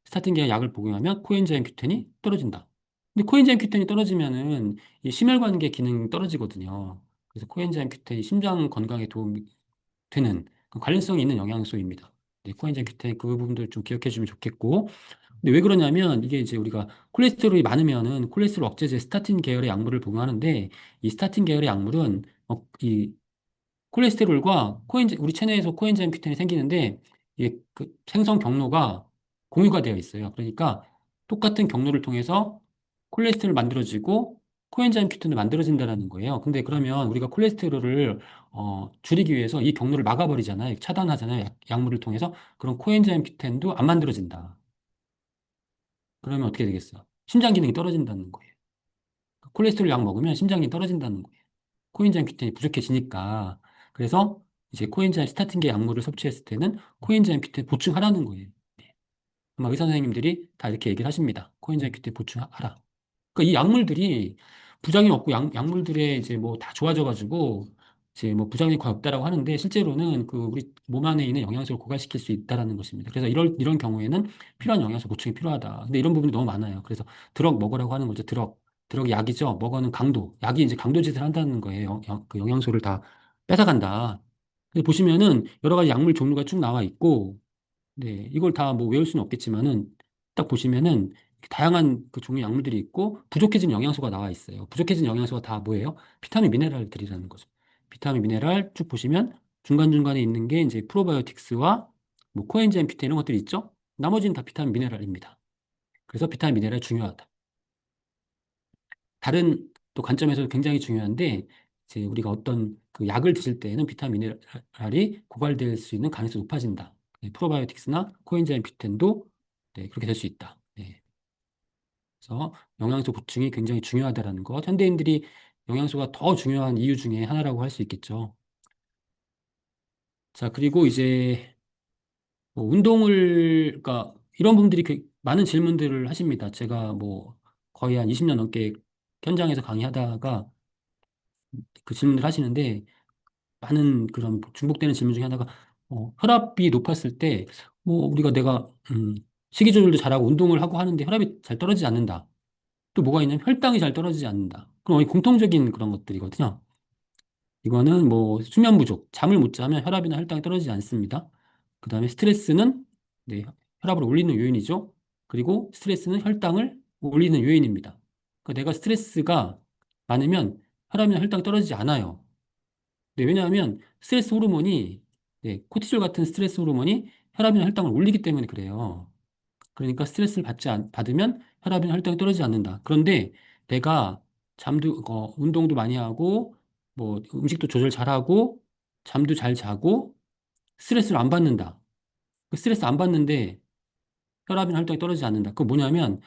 스타틴 계열 약을 복용하면 코엔자임 Q10이 떨어진다. 근데 코엔자임 Q10이 떨어지면은 이 심혈관계 기능 떨어지거든요. 그래서 코엔자임 Q10이 심장 건강에 도움이 되는 그 관련성이 있는 영양소입니다. 네, 코엔자임 Q10 그 부분들 좀 기억해 주면 좋겠고. 근데 왜 그러냐면 이게 이제 우리가 콜레스테롤이 많으면은 콜레스테롤 억제제 스타틴 계열의 약물을 복용하는데 이 스타틴 계열의 약물은 이 콜레스테롤과 우리 체내에서 코엔자임 Q10이 생기는데 이게 그 생성 경로가 공유가 되어 있어요. 그러니까 똑같은 경로를 통해서 콜레스테롤 만들어지고 코엔자임 Q10이 만들어진다는 거예요. 근데 그러면 우리가 콜레스테롤을 줄이기 위해서 이 경로를 막아버리잖아요. 차단하잖아요. 약물을 통해서. 그럼 코엔자임 Q10도 안 만들어진다. 그러면 어떻게 되겠어? 심장 기능이 떨어진다는 거예요. 콜레스테롤 약 먹으면 심장 기능이 떨어진다는 거예요. 코엔자임 Q10이 부족해지니까. 그래서 이제 코엔자임 스타틴계 약물을 섭취했을 때는 코엔자임 Q10 보충하라는 거예요. 네. 아마 의사 선생님들이 다 이렇게 얘기를 하십니다. 코엔자임 Q10 보충하라. 그러니까 이 약물들이 부작용이 없고 약물들의 이제 뭐 다 좋아져가지고 이제 뭐 부작용이 거의 없다라고 하는데 실제로는 그 우리 몸 안에 있는 영양소를 고갈시킬 수 있다라는 것입니다. 그래서 이런 경우에는 필요한 영양소 보충이 필요하다. 근데 이런 부분이 너무 많아요. 그래서 드럭 먹으라고 하는 거죠. 드럭 약이죠. 먹어는 강도. 약이 이제 강도짓을 한다는 거예요. 그 영양소를 다 뺏어간다. 근데 보시면은 여러 가지 약물 종류가 쭉 나와 있고 네, 이걸 다 뭐 외울 수는 없겠지만은 딱 보시면은 다양한 그 종류 약물들이 있고 부족해진 영양소가 나와 있어요. 부족해진 영양소가 다 뭐예요? 비타민 미네랄들이라는 거죠. 비타민 미네랄 쭉 보시면 중간중간에 있는 게 이제 프로바이오틱스와 뭐 코엔자임 Q10 이런 것들이 있죠. 나머지는 다 비타민 미네랄입니다. 그래서 비타민 미네랄 중요하다. 다른 또 관점에서 굉장히 중요한데 이제 우리가 어떤 그 약을 드실 때에는 비타민 미네랄이 고갈될 수 있는 가능성이 높아진다. 네, 프로바이오틱스나 코엔자임 Q10도 네, 그렇게 될 수 있다. 네, 그래서 영양소 보충이 굉장히 중요하다라는 것. 현대인들이 영양소가 더 중요한 이유 중에 하나라고 할 수 있겠죠. 자, 그리고 이제 뭐 운동을, 그러니까 이런 분들이 많은 질문들을 하십니다. 제가 뭐 거의 한 20년 넘게 현장에서 강의하다가 그 질문을 하시는데 많은 그런 중복되는 질문 중에 하나가 혈압이 높았을 때 뭐 우리가 내가 식이 조절도 잘하고 운동을 하고 하는데 혈압이 잘 떨어지지 않는다. 또 뭐가 있냐면 혈당이 잘 떨어지지 않는다. 그럼 이 공통적인 그런 것들이거든요. 이거는 뭐 수면 부족, 잠을 못 자면 혈압이나 혈당이 떨어지지 않습니다. 그다음에 스트레스는 네, 혈압을 올리는 요인이죠. 그리고 스트레스는 혈당을 올리는 요인입니다. 그러니까 내가 스트레스가 많으면 혈압이나 혈당이 떨어지지 않아요. 네, 왜냐하면 스트레스 호르몬이 네, 코티졸 같은 스트레스 호르몬이 혈압이나 혈당을 올리기 때문에 그래요. 그러니까 스트레스를 받으면 혈압이나 혈당이 떨어지지 않는다. 그런데 내가 운동도 많이 하고 뭐 음식도 조절 잘하고 잠도 잘 자고 스트레스를 안 받는다. 그 스트레스 안 받는데 혈압이나 혈당이 떨어지지 않는다. 그거 뭐냐면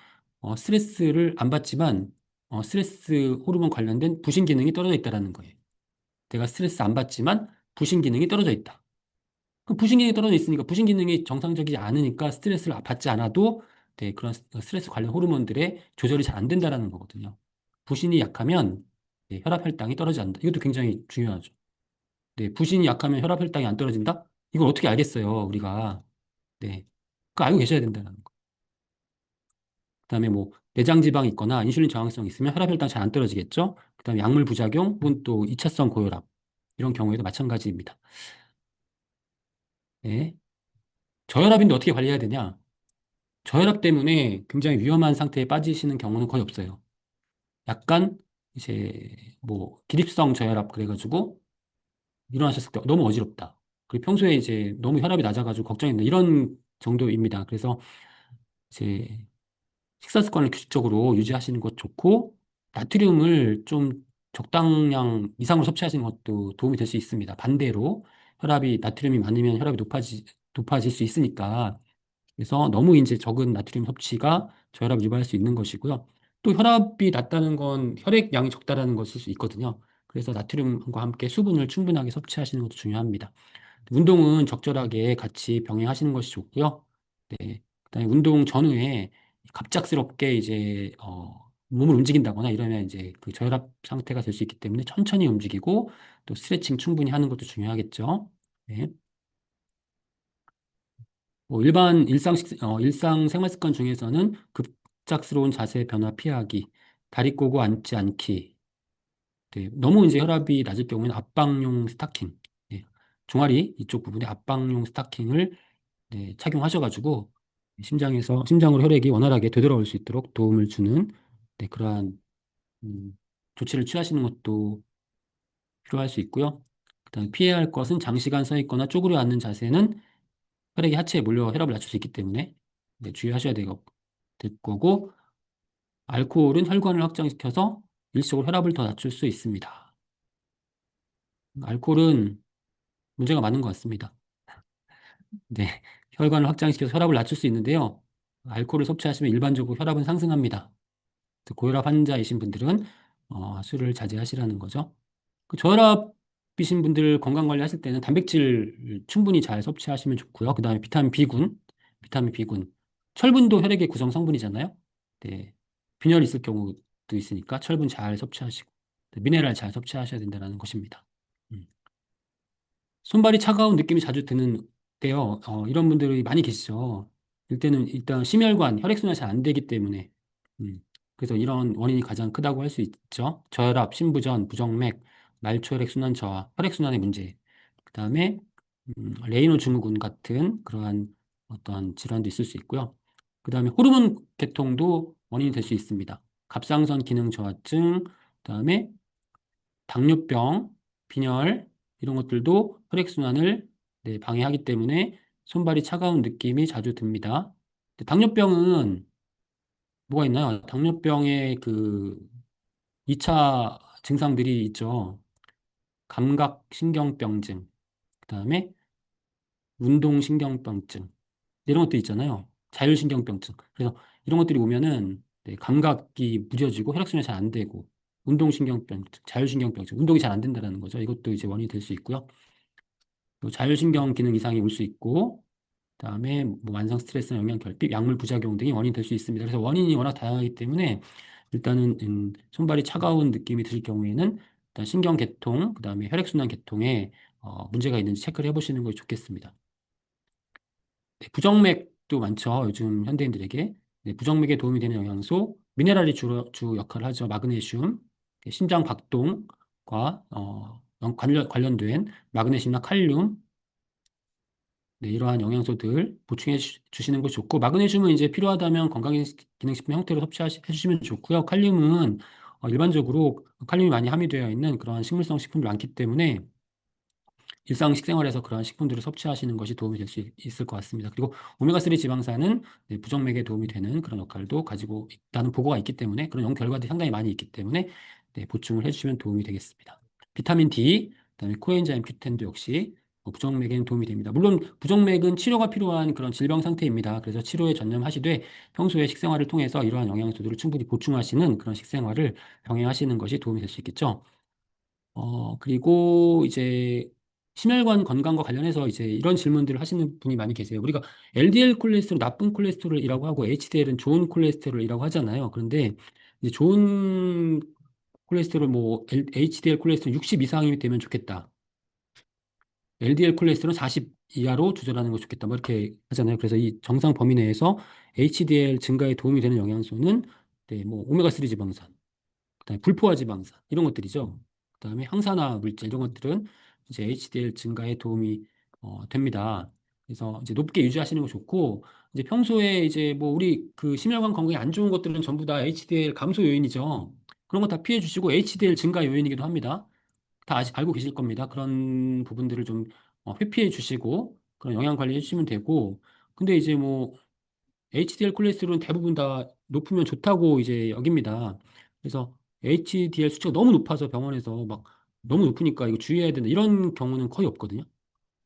스트레스를 안 받지만 스트레스 호르몬 관련된 부신 기능이 떨어져 있다라는 거예요. 내가 스트레스 안 받지만 부신 기능이 떨어져 있다. 그 부신 기능이 떨어져 있으니까 부신 기능이 정상적이지 않으니까 스트레스를 받지 않아도 네, 그런 스트레스 관련 호르몬들의 조절이 잘 안 된다라는 거거든요. 부신이 약하면 네, 혈압 혈당이 떨어지지 않는다. 이것도 굉장히 중요하죠. 네, 부신이 약하면 혈압 혈당이 안 떨어진다? 이걸 어떻게 알겠어요, 우리가. 네. 그거 알고 계셔야 된다는 거. 그다음에 뭐 내장 지방이 있거나 인슐린 저항성이 있으면 혈압 혈당 잘 안 떨어지겠죠? 그다음에 약물 부작용 혹은 또 2차성 고혈압 이런 경우에도 마찬가지입니다. 네. 저혈압인데 어떻게 관리해야 되냐? 저혈압 때문에 굉장히 위험한 상태에 빠지시는 경우는 거의 없어요. 약간 이제 뭐 기립성 저혈압 그래가지고 일어나셨을 때 너무 어지럽다. 그리고 평소에 이제 너무 혈압이 낮아가지고 걱정인다. 이런 정도입니다. 그래서 이제 식사 습관을 규칙적으로 유지하시는 것 좋고 나트륨을 좀 적당량 이상으로 섭취하시는 것도 도움이 될 수 있습니다. 반대로 나트륨이 많으면 혈압이 높아질 수 있으니까 그래서 너무 이제 적은 나트륨 섭취가 저혈압을 유발할 수 있는 것이고요. 또 혈압이 낮다는 건 혈액량이 적다라는 것일 수 있거든요. 그래서 나트륨과 함께 수분을 충분하게 섭취하시는 것도 중요합니다. 운동은 적절하게 같이 병행하시는 것이 좋고요. 네. 그다음에 운동 전후에 갑작스럽게 이제 몸을 움직인다거나 이러면 이제 그 저혈압 상태가 될 수 있기 때문에 천천히 움직이고 또 스트레칭 충분히 하는 것도 중요하겠죠. 네. 뭐 일반 일상 생활 습관 중에서는 급작스러운 자세 변화 피하기, 다리 꼬고 앉지 않기. 네, 너무 이제 혈압이 낮을 경우에는 압박용 스타킹, 네, 종아리 이쪽 부분에 압박용 스타킹을 네, 착용하셔가지고 심장으로 혈액이 원활하게 되돌아올 수 있도록 도움을 주는 네, 그러한 조치를 취하시는 것도 필요할 수 있고요. 그다음에 피해야 할 것은 장시간 서 있거나 쪼그려 앉는 자세는 혈액이 하체에 몰려 혈압을 낮출 수 있기 때문에 네, 주의하셔야 될 거고, 알코올은 혈관을 확장시켜서 일시적으로 혈압을 더 낮출 수 있습니다. 알코올은 문제가 많은 것 같습니다. 네, 혈관을 확장시켜서 혈압을 낮출 수 있는데요. 알코올을 섭취하시면 일반적으로 혈압은 상승합니다. 고혈압 환자이신 분들은 술을 자제하시라는 거죠. 그 저혈압이신 분들 건강 관리하실 때는 단백질 충분히 잘 섭취하시면 좋고요. 그다음에 비타민 B군. 철분도 혈액의 구성 성분이잖아요. 네, 빈혈 있을 경우도 있으니까 철분 잘 섭취하시고 미네랄 잘 섭취하셔야 된다는 것입니다. 음. 손발이 차가운 느낌이 자주 드는데요. 이런 분들이 많이 계시죠. 일단 심혈관, 혈액순환이 잘 안 되기 때문에. 음, 그래서 이런 원인이 가장 크다고 할 수 있죠. 저혈압, 심부전, 부정맥, 말초혈액순환 저하, 혈액순환의 문제. 그다음에 레이노 증후군 같은 그러한 어떤 질환도 있을 수 있고요. 그다음에 호르몬 계통도 원인이 될 수 있습니다. 갑상선 기능 저하증, 그다음에 당뇨병, 빈혈 이런 것들도 혈액순환을 네, 방해하기 때문에 손발이 차가운 느낌이 자주 듭니다. 당뇨병은 뭐가 있나요? 당뇨병의 그 2차 증상들이 있죠. 감각신경병증, 그다음에 운동신경병증 이런 것도 있잖아요. 자율신경병증. 그래서 이런 것들이 오면은 네, 감각이 무뎌지고 혈액순환이 잘 안 되고 운동신경병증, 자율신경병증, 운동이 잘 안 된다는 거죠. 이것도 이제 원인이 될 수 있고요. 또 자율신경 기능 이상이 올 수 있고, 그다음에 뭐 만성 스트레스나 영양 결핍, 약물 부작용 등이 원인이 될 수 있습니다. 그래서 원인이 워낙 다양하기 때문에 일단은 손발이 차가운 느낌이 드실 경우에는 일단 신경계통, 그다음에 혈액순환 계통에 문제가 있는지 체크를 해보시는 것이 좋겠습니다. 네, 부정맥도 많죠. 요즘 현대인들에게. 네, 부정맥에 도움이 되는 영양소, 미네랄이 주 역할을 하죠. 마그네슘, 네, 심장 박동과 관련된 마그네슘이나 칼륨, 네, 이러한 영양소들 보충해 주시는 것이 좋고, 마그네슘은 이제 필요하다면 건강기능식품 형태로 섭취해 주시면 좋고요. 칼륨은 일반적으로 칼륨이 많이 함유되어 있는 그러한 식물성 식품이 많기 때문에 일상 식생활에서 그러한 식품들을 섭취하시는 것이 도움이 될 수 있을 것 같습니다. 그리고 오메가3 지방산은 네, 부정맥에 도움이 되는 그런 역할도 가지고 있다는 보고가 있기 때문에 그런 결과들이 상당히 많이 있기 때문에 네, 보충을 해주시면 도움이 되겠습니다. 비타민 D, 그다음에 코엔자임 Q10도 역시 부정맥에는 도움이 됩니다. 물론 부정맥은 치료가 필요한 그런 질병 상태입니다. 그래서 치료에 전념하시되 평소에 식생활을 통해서 이러한 영양소들을 충분히 보충하시는 그런 식생활을 병행하시는 것이 도움이 될 수 있겠죠. 그리고 이제 심혈관 건강과 관련해서 이제 이런 질문들을 하시는 분이 많이 계세요. 우리가 LDL 콜레스테롤 나쁜 콜레스테롤이라고 하고 HDL은 좋은 콜레스테롤이라고 하잖아요. 그런데 이제 좋은 콜레스테롤 뭐 HDL 콜레스테롤 60 이상이 되면 좋겠다. LDL 콜레스테롤 40 이하로 조절하는 것이 좋겠다. 뭐 이렇게 하잖아요. 그래서 이 정상 범위 내에서 HDL 증가에 도움이 되는 영양소는 네, 뭐 오메가3 지방산, 그다음에 불포화 지방산 이런 것들이죠. 그다음에 항산화 물질 이런 것들은 이제 HDL 증가에 도움이 됩니다. 그래서 이제 높게 유지하시는 거 좋고 이제 평소에 이제 뭐 우리 그 심혈관 건강에 안 좋은 것들은 전부 다 HDL 감소 요인이죠. 그런 거 다 피해 주시고 HDL 증가 요인이기도 합니다. 다 알고 계실 겁니다. 그런 부분들을 좀 회피해 주시고 그런 영양 관리해 주시면 되고 근데 이제 뭐 HDL 콜레스테롤은 대부분 다 높으면 좋다고 이제 여깁니다. 그래서 HDL 수치가 너무 높아서 병원에서 막 너무 높으니까 이거 주의해야 된다. 이런 경우는 거의 없거든요.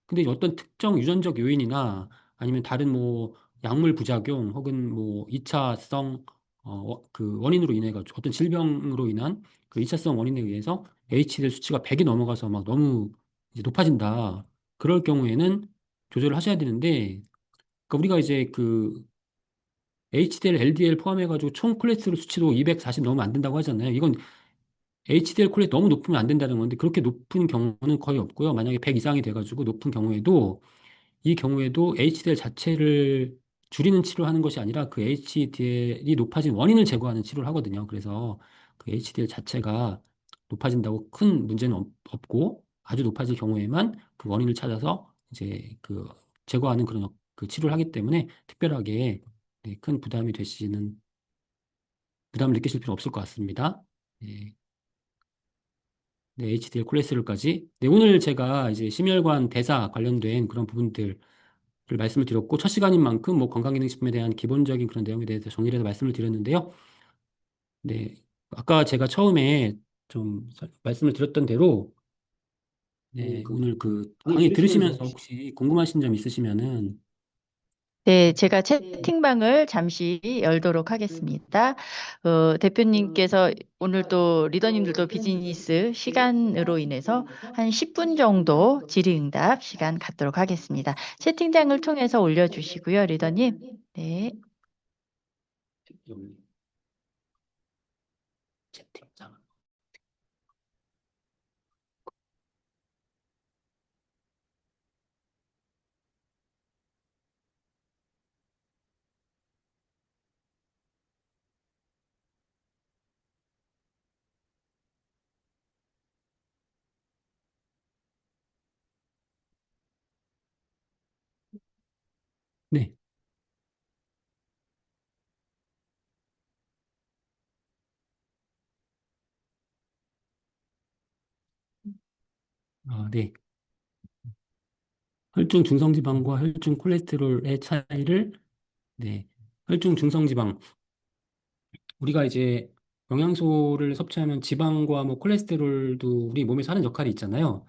근데 어떤 특정 유전적 요인이나 아니면 다른 뭐 약물 부작용 혹은 뭐 2차성 그 원인으로 인해 가지고 어떤 질병으로 인한 그 2차성 원인에 의해서 HDL 수치가 100이 넘어가서 막 너무 이제 높아진다. 그럴 경우에는 조절을 하셔야 되는데 그러니까 우리가 이제 그 HDL, LDL 포함해가지고 총 콜레스테롤 수치도 240 넘으면 안 된다고 하잖아요. 이건 HDL 콜레스테롤 너무 높으면 안 된다는 건데 그렇게 높은 경우는 거의 없고요. 만약에 100 이상이 돼가지고 높은 경우에도 이 경우에도 HDL 자체를 줄이는 치료하는 것이 아니라 그 HDL이 높아진 원인을 제거하는 치료를 하거든요. 그래서 그 HDL 자체가 높아진다고 큰 문제는 없고 아주 높아질 경우에만 그 원인을 찾아서 이제 그 제거하는 그런 그 치료를 하기 때문에 특별하게 네, 큰 부담을 느끼실 필요는 없을 것 같습니다. 네, 네, HDL 콜레스테롤까지. 네, 오늘 제가 이제 심혈관 대사 관련된 그런 부분들을 말씀을 드렸고, 첫 시간인 만큼 뭐 건강기능식품에 대한 기본적인 그런 내용에 대해서 정리를 해서 말씀을 드렸는데요. 네, 아까 제가 처음에 좀 말씀을 드렸던 대로, 네, 오늘 그 강의 들으시면서 혹시 궁금하신 점 있으시면은, 네, 제가 채팅방을 잠시 열도록 하겠습니다. 대표님께서 오늘 또 리더님들도 비즈니스 시간으로 인해서 한 10분 정도 질의응답 시간 갖도록 하겠습니다. 채팅창을 통해서 올려주시고요, 리더님. 네. 여기 채팅창. 네, 네. 혈중 중성지방과 혈중 콜레스테롤의 차이를, 네, 혈중 중성지방, 우리가 이제 영양소를 섭취하면 지방과 뭐 콜레스테롤도 우리 몸에서 하는 역할이 있잖아요.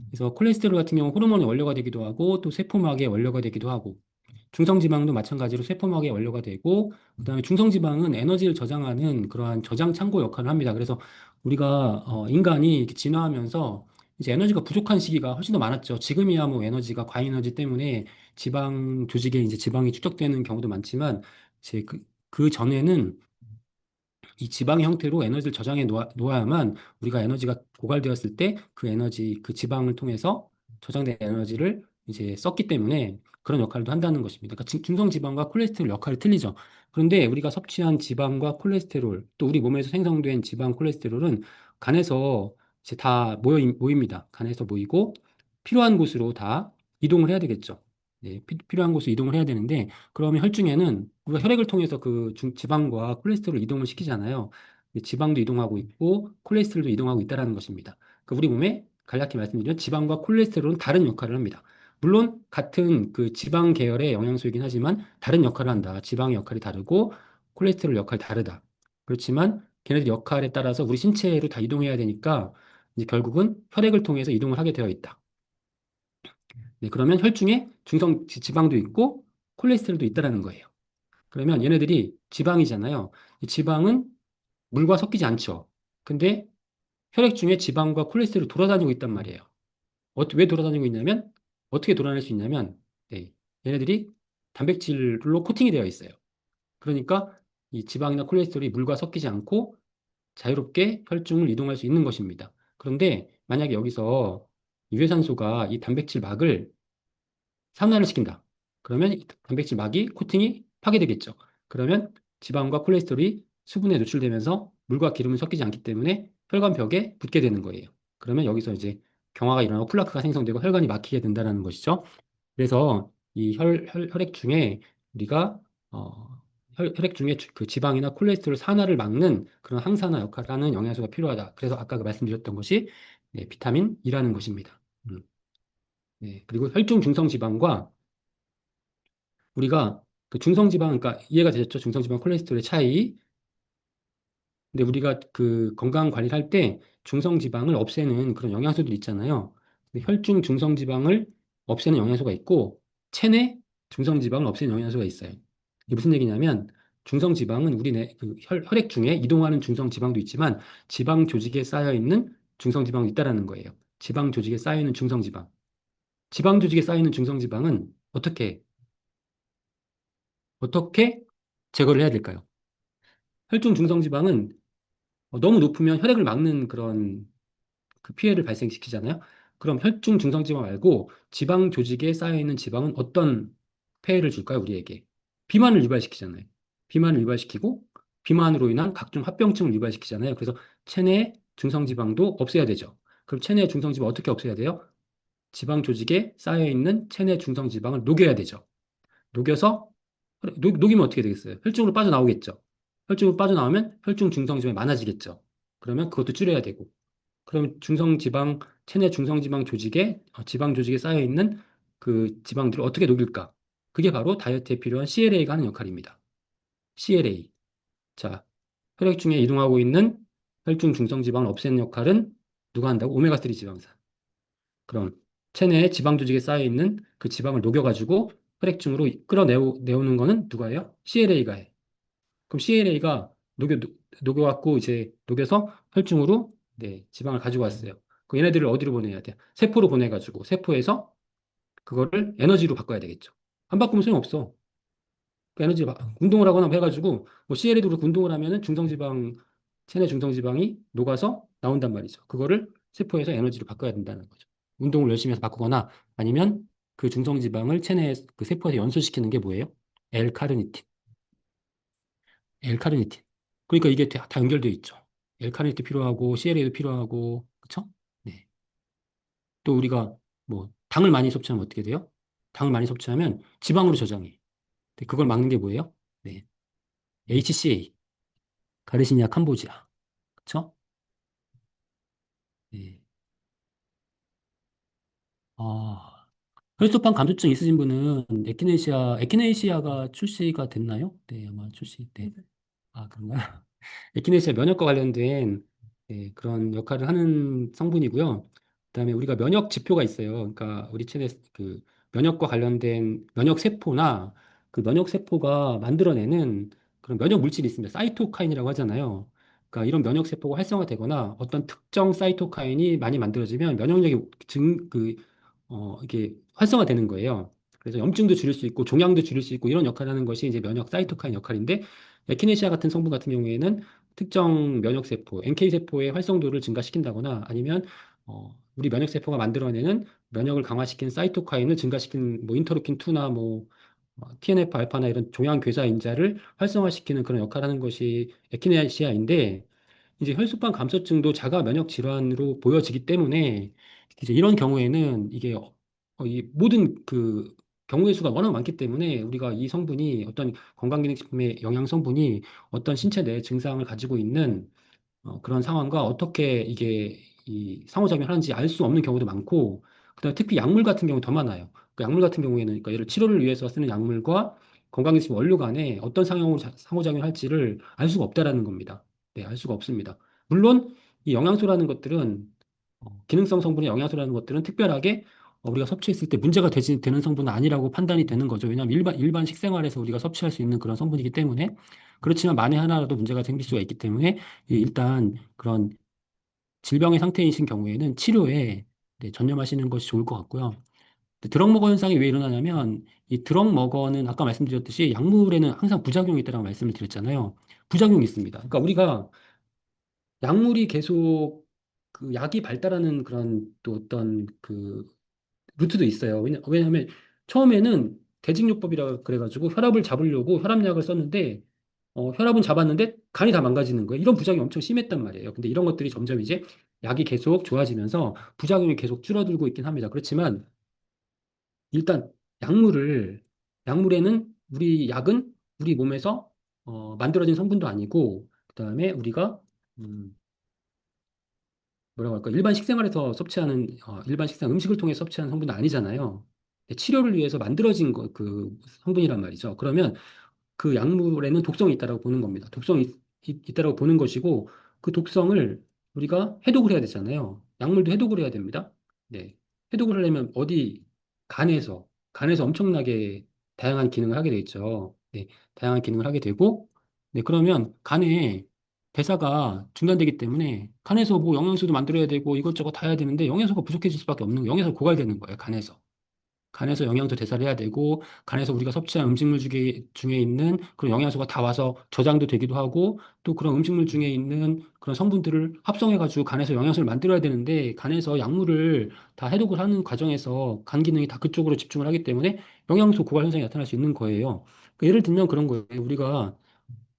그래서 콜레스테롤 같은 경우 호르몬의 원료가 되기도 하고 또 세포막의 원료가 되기도 하고 중성지방도 마찬가지로 세포막의 원료가 되고 그다음에 중성지방은 에너지를 저장하는 그러한 저장 창고 역할을 합니다. 그래서 우리가 인간이 이렇게 진화하면서 이제 에너지가 부족한 시기가 훨씬 더 많았죠. 지금이야 뭐 에너지가 과에너지 때문에 지방 조직에 이제 지방이 축적되는 경우도 많지만 이제 그 전에는 이 지방 형태로 에너지를 저장해 놓아야만 우리가 에너지가 고갈되었을 때 그 에너지, 그 지방을 통해서 저장된 에너지를 이제 썼기 때문에 그런 역할도 한다는 것입니다. 그러니까 중성 지방과 콜레스테롤 역할이 틀리죠. 그런데 우리가 섭취한 지방과 콜레스테롤, 또 우리 몸에서 생성된 지방, 콜레스테롤은 간에서 이제 다 모입니다. 간에서 모이고 필요한 곳으로 다 이동을 해야 되겠죠. 네, 필요한 곳으로 이동을 해야 되는데 그러면 혈중에는 우리가 혈액을 통해서 그 지방과 콜레스테롤을 이동을 시키잖아요. 지방도 이동하고 있고 콜레스테롤도 이동하고 있다는 것입니다. 그러니까 우리 몸에 간략히 말씀드리면 지방과 콜레스테롤은 다른 역할을 합니다. 물론 같은 그 지방 계열의 영양소이긴 하지만 다른 역할을 한다. 지방의 역할이 다르고 콜레스테롤 역할이 다르다. 그렇지만 걔네들 역할에 따라서 우리 신체로 다 이동해야 되니까 이제 결국은 혈액을 통해서 이동을 하게 되어 있다. 네, 그러면 혈중에 지방도 있고 콜레스테롤도 있다라는 거예요. 그러면 얘네들이 지방이잖아요. 이 지방은 물과 섞이지 않죠. 근데 혈액 중에 지방과 콜레스테롤이 돌아다니고 있단 말이에요. 왜 돌아다니고 있냐면, 어떻게 돌아다닐 수 있냐면, 네, 얘네들이 단백질로 코팅이 되어 있어요. 그러니까 이 지방이나 콜레스테롤이 물과 섞이지 않고 자유롭게 혈중을 이동할 수 있는 것입니다. 그런데 만약에 여기서 유해산소가 이 단백질 막을 산화를 시킨다. 그러면 이 단백질 막이 코팅이 파괴되겠죠. 그러면 지방과 콜레스테롤이 수분에 노출되면서 물과 기름이 섞이지 않기 때문에 혈관벽에 붙게 되는 거예요. 그러면 여기서 이제 경화가 일어나고 플라크가 생성되고 혈관이 막히게 된다는 것이죠. 그래서 이 혈액 중에 우리가 혈액 중에 그 지방이나 콜레스테롤 산화를 막는 그런 항산화 역할을 하는 영양소가 필요하다. 그래서 아까 그 말씀드렸던 것이 네, 비타민 E라는 것입니다. 네, 그리고 혈중 중성 지방과 우리가 그 중성지방, 그러니까 이해가 되셨죠? 중성지방 콜레스테롤의 차이. 근데 우리가 그 건강 관리를 할 때 중성지방을 없애는 그런 영양소들 있잖아요. 근데 혈중 중성지방을 없애는 영양소가 있고 체내 중성지방을 없애는 영양소가 있어요. 이게 무슨 얘기냐면 중성지방은 그 혈액 중에 이동하는 중성지방도 있지만 지방 조직에 쌓여 있는 중성지방도 있다라는 거예요. 지방 조직에 쌓여 있는 중성지방. 지방 조직에 쌓여 있는 중성지방은 어떻게 제거를 해야 될까요? 혈중 중성지방은 너무 높으면 혈액을 막는 그런 그 피해를 발생시키잖아요. 그럼 혈중 중성지방 말고 지방 조직에 쌓여 있는 지방은 어떤 폐해를 줄까요, 우리에게? 비만을 유발시키잖아요. 비만을 유발시키고 비만으로 인한 각종 합병증을 유발시키잖아요. 그래서 체내 중성지방도 없애야 되죠. 그럼 체내 중성지방 어떻게 없애야 돼요? 지방 조직에 쌓여 있는 체내 중성지방을 녹여야 되죠. 녹여서 녹이면 어떻게 되겠어요? 혈중으로 빠져나오겠죠. 혈중으로 빠져나오면 혈중 중성지방이 많아지겠죠. 그러면 그것도 줄여야 되고. 그럼 중성지방, 체내 중성지방 조직에 지방 조직에 쌓여 있는 그 지방들을 어떻게 녹일까? 그게 바로 다이어트에 필요한 CLA가 하는 역할입니다. CLA. 자, 혈액 중에 이동하고 있는 혈중 중성지방을 없애는 역할은 누가 한다고? 오메가3 지방산. 그럼 체내에 지방 조직에 쌓여 있는 그 지방을 녹여가지고 혈액중으로 끌어내오는 거는 누가 해요? CLA가 해. 그럼 CLA가 녹여갖고 이제 녹여서 혈중으로 네, 지방을 가지고 왔어요. 그 얘네들을 어디로 보내야 돼? 세포로 보내가지고 세포에서 그거를 에너지로 바꿔야 되겠죠. 안 바꾸면 소용없어. 그 운동을 하거나 뭐 해가지고 뭐 CLA도 그렇고 운동을 하면은 체내 중성지방이 녹아서 나온단 말이죠. 그거를 세포에서 에너지로 바꿔야 된다는 거죠. 운동을 열심히 해서 바꾸거나 아니면 그 중성지방을 체내 그 세포에서 연소시키는 게 뭐예요? L카르니틴. L카르니틴. 그러니까 이게 다 연결되어 있죠. L카르니틴 필요하고 CLA도 필요하고 그쵸? 네. 또 우리가 뭐 당을 많이 섭취하면 어떻게 돼요? 당을 많이 섭취하면 지방으로 저장해. 근데 그걸 막는 게 뭐예요? 네. HCA. 가르시니아 캄보지아. 그쵸? 네. 아, 혈소판 감소증 있으신 분은 에키네시아가 출시가 됐나요? 네, 아마 출시 때. 아, 그런가요? 에키네시아 면역과 관련된 그런 역할을 하는 성분이고요. 그다음에 우리가 면역 지표가 있어요. 그러니까 우리 체내 그 면역과 관련된 면역 세포나 그 면역 세포가 만들어내는 그런 면역 물질이 있습니다. 사이토카인이라고 하잖아요. 그러니까 이런 면역 세포가 활성화되거나 어떤 특정 사이토카인이 많이 만들어지면 면역력이 이게 활성화되는 거예요. 그래서 염증도 줄일 수 있고 종양도 줄일 수 있고 이런 역할을 하는 것이 이제 면역 사이토카인 역할인데 에키네시아 같은 성분 같은 경우에는 특정 면역세포, NK세포의 활성도를 증가시킨다거나 아니면 우리 면역세포가 만들어내는 면역을 강화시키는 사이토카인을 증가시키는 뭐 인터루킨2나 뭐 TNF 알파나 이런 종양괴사 인자를 활성화시키는 그런 역할을 하는 것이 에키네시아인데 이제 혈소판 감소증도 자가 면역 질환으로 보여지기 때문에 이제 이런 경우에는 이게 이 모든 그 경우의 수가 워낙 많기 때문에 우리가 이 성분이 어떤 건강기능식품의 영양 성분이 어떤 신체 내 증상을 가지고 있는 그런 상황과 어떻게 이게 이 상호작용을 하는지 알 수 없는 경우도 많고, 그다음에 특히 약물 같은 경우 더 많아요. 그 약물 같은 경우에는 그러니까 예를 치료를 위해서 쓰는 약물과 건강기능식 원료 간에 어떤 상호작용을 할지를 알 수가 없다라는 겁니다. 네, 알 수가 없습니다. 물론 이 영양소라는 것들은 기능성 성분의 영양소라는 것들은 특별하게 우리가 섭취했을 때 문제가 되는 성분은 아니라고 판단이 되는 거죠. 왜냐하면 일반 식생활에서 우리가 섭취할 수 있는 그런 성분이기 때문에 그렇지만 만에 하나라도 문제가 생길 수가 있기 때문에 일단 그런 질병의 상태이신 경우에는 치료에 네, 전념하시는 것이 좋을 것 같고요. 드럭 머거 현상이 왜 일어나냐면 이 드럭 머거는 아까 말씀드렸듯이 약물에는 항상 부작용이 있다고 말씀을 드렸잖아요. 부작용이 있습니다. 그러니까 우리가 약물이 계속 그 약이 발달하는 그런 또 어떤 그 루트도 있어요. 왜냐하면 처음에는 대직요법이라 그래가지고 혈압을 잡으려고 혈압약을 썼는데 혈압은 잡았는데 간이 다 망가지는 거예요. 이런 부작용이 엄청 심했단 말이에요. 근데 이런 것들이 점점 이제 약이 계속 좋아지면서 부작용이 계속 줄어들고 있긴 합니다. 그렇지만 일단 약물을 약물에는 우리 약은 우리 몸에서 만들어진 성분도 아니고 그다음에 우리가 음, 뭐라고 할까? 일반 식생활에서 섭취하는 일반 식생 음식을 통해 섭취하는 성분은 아니잖아요. 치료를 위해서 만들어진 그 성분이란 말이죠. 그러면 그 약물에는 독성이 있다라고 보는 겁니다. 독성이 있다라고 보는 것이고 그 독성을 우리가 해독을 해야 되잖아요. 약물도 해독을 해야 됩니다. 네. 해독을 하려면 어디 간에서 엄청나게 다양한 기능을 하게 돼 있죠. 네. 다양한 기능을 하게 되고 네. 그러면 간에 대사가 중단되기 때문에 간에서 뭐 영양소도 만들어야 되고 이것저것 다 해야 되는데 영양소가 부족해질 수밖에 없는 거예요. 영양소가 고갈되는 거예요. 간에서. 간에서 영양소 대사를 해야 되고, 간에서 우리가 섭취한 음식물 중에 있는 그런 영양소가 다 와서 저장도 되기도 하고, 또 그런 음식물 중에 있는 그런 성분들을 합성해가지고 간에서 영양소를 만들어야 되는데, 간에서 약물을 다 해독을 하는 과정에서 간 기능이 다 그쪽으로 집중을 하기 때문에 영양소 고갈 현상이 나타날 수 있는 거예요. 그러니까 예를 들면 그런 거예요. 우리가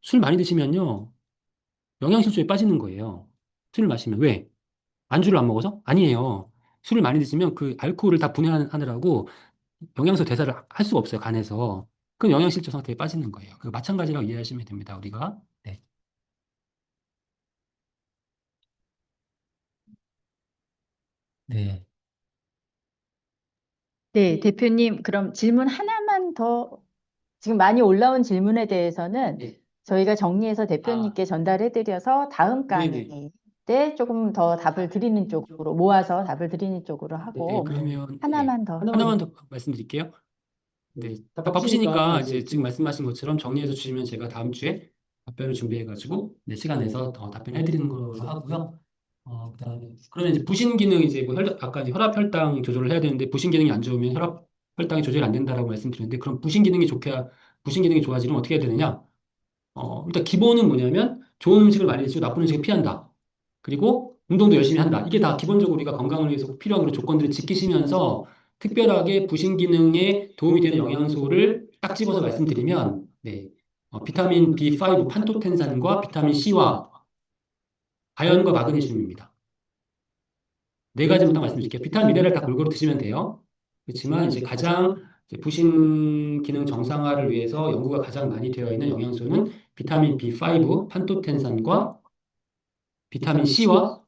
술 많이 드시면요, 영양실조에 빠지는 거예요. 술을 마시면. 왜? 안주를 안 먹어서? 아니에요. 술을 많이 드시면 그 알코올을 다 분해하느라고 영양소 대사를 할 수가 없어요, 간에서. 그럼 영양실조 상태에 빠지는 거예요. 그 마찬가지라고 이해하시면 됩니다, 우리가. 네. 네. 네, 대표님, 그럼 질문 하나만 더, 지금 많이 올라온 질문에 대해서는 네. 저희가 정리해서 아, 대표님께 전달해드려서 다음 네네. 강의 때 조금 더 답을 드리는 쪽으로, 모아서 답을 드리는 쪽으로 네, 하고, 그러면, 네. 하나만 더. 하나만 더 말씀드릴게요. 네. 바쁘시니까 이제 지금 말씀하신 것처럼 정리해서 주시면 제가 다음 주에 답변을 준비해가지고, 네, 시간 내서 더 답변해드리는 걸로 하고요. 그다음에 그러면 이제 부신 기능 이제 뭐 아까 이제 혈압 혈당 조절을 해야 되는데 부신 기능이 안 좋으면 혈압 혈당이 조절이 안 된다라고 말씀드렸는데 그럼 부신 기능이 좋아지면 어떻게 해야 되느냐? 일단 기본은 뭐냐면 좋은 음식을 많이 드시고 나쁜 음식을 피한다. 그리고 운동도 열심히 한다. 이게 다 기본적으로 우리가 건강을 위해서 필요한 그런 조건들을 지키시면서 특별하게 부신 기능에 도움이 되는 영양소를 딱 집어서 말씀드리면 네. 비타민 B5 판토텐산과 비타민 C와 아연과 마그네슘입니다. 네 가지만 딱 말씀드릴게요. 비타민, 미네랄 다 골고루 드시면 돼요. 그렇지만 이제 가장 이제 부신 기능 정상화를 위해서 연구가 가장 많이 되어 있는 영양소는 비타민 B5, 판토텐산과 비타민 C와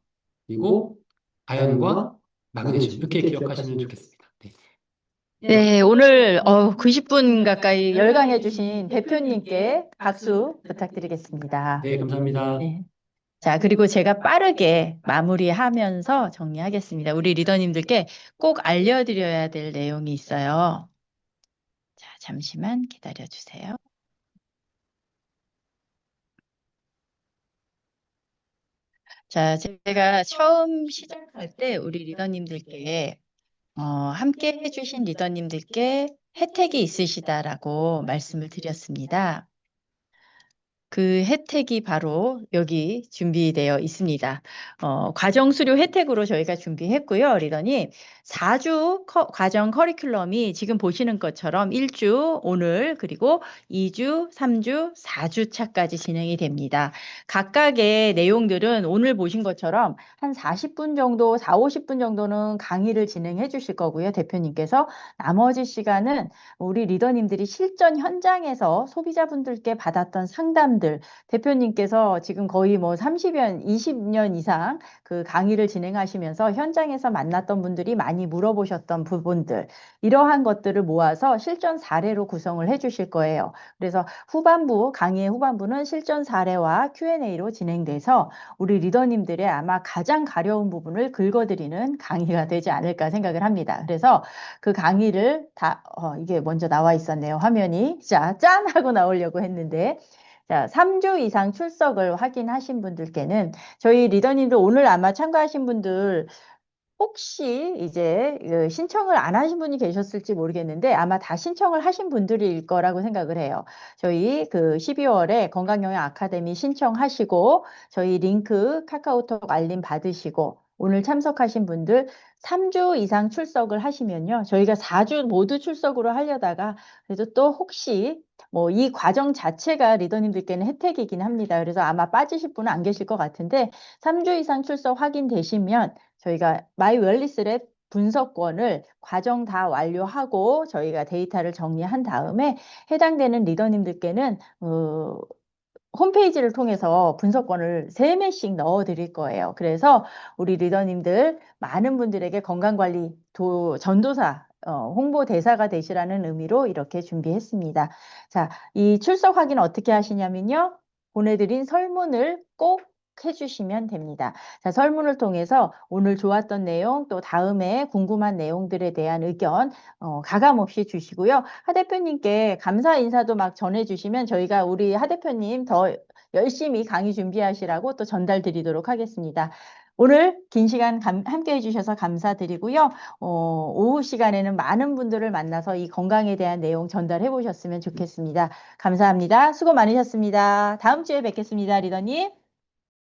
그리고 아연과 마그네슘 이렇게 기억하시면 좋겠습니다. 네, 네, 오늘 90분 가까이 열강해 주신 대표님께 박수 부탁드리겠습니다. 네, 감사합니다. 네. 자, 그리고 제가 빠르게 마무리하면서 정리하겠습니다. 우리 리더님들께 꼭 알려드려야 될 내용이 있어요. 자, 잠시만 기다려 주세요. 자, 제가 처음 시작할 때 우리 리더님들께 함께 해주신 리더님들께 혜택이 있으시다라고 말씀을 드렸습니다. 그 혜택이 바로 여기 준비되어 있습니다. 과정 수료 혜택으로 저희가 준비했고요. 리더님, 4주 과정 커리큘럼이 지금 보시는 것처럼 1주 오늘 그리고 2주, 3주, 4주 차까지 진행이 됩니다. 각각의 내용들은 오늘 보신 것처럼 한 40분 정도, 4, 50분 정도는 강의를 진행해 주실 거고요. 대표님께서 나머지 시간은 우리 리더님들이 실전 현장에서 소비자분들께 받았던 상담들, 대표님께서 지금 거의 뭐 30년, 20년 이상 그 강의를 진행하시면서 현장에서 만났던 분들이 많이 물어보셨던 부분들, 이러한 것들을 모아서 실전 사례로 구성을 해 주실 거예요. 그래서 강의의 후반부는 실전 사례와 Q&A로 진행돼서 우리 리더님들의 아마 가장 가려운 부분을 긁어드리는 강의가 되지 않을까 생각을 합니다. 그래서 그 강의를 이게 먼저 나와 있었네요. 화면이. 자, 짠! 하고 나오려고 했는데. 자, 3주 이상 출석을 확인하신 분들께는 저희 리더님들 오늘 아마 참가하신 분들 혹시 이제 신청을 안 하신 분이 계셨을지 모르겠는데 아마 다 신청을 하신 분들일 거라고 생각을 해요. 저희 그 12월에 건강영양 아카데미 신청하시고 저희 링크 카카오톡 알림 받으시고 오늘 참석하신 분들 3주 이상 출석을 하시면요. 저희가 4주 모두 출석으로 하려다가 그래도 또 혹시 뭐 이 과정 자체가 리더님들께는 혜택이긴 합니다. 그래서 아마 빠지실 분은 안 계실 것 같은데 3주 이상 출석 확인되시면 저희가 마이 웰리스랩 분석권을 과정 다 완료하고 저희가 데이터를 정리한 다음에 해당되는 리더님들께는 홈페이지를 통해서 분석권을 3매씩 넣어 드릴 거예요. 그래서 우리 리더님들 많은 분들에게 건강관리 전도사 홍보대사가 되시라는 의미로 이렇게 준비했습니다. 자, 이 출석 확인 어떻게 하시냐면요. 보내드린 설문을 꼭 해주시면 됩니다. 자, 설문을 통해서 오늘 좋았던 내용 또 다음에 궁금한 내용들에 대한 의견 가감 없이 주시고요. 하 대표님께 감사 인사도 막 전해주시면 저희가 우리 하 대표님 더 열심히 강의 준비하시라고 또 전달 드리도록 하겠습니다. 오늘 긴 시간 함께 해주셔서 감사드리고요. 오후 시간에는 많은 분들을 만나서 이 건강에 대한 내용 전달해 보셨으면 좋겠습니다. 감사합니다. 수고 많으셨습니다. 다음 주에 뵙겠습니다, 리더님.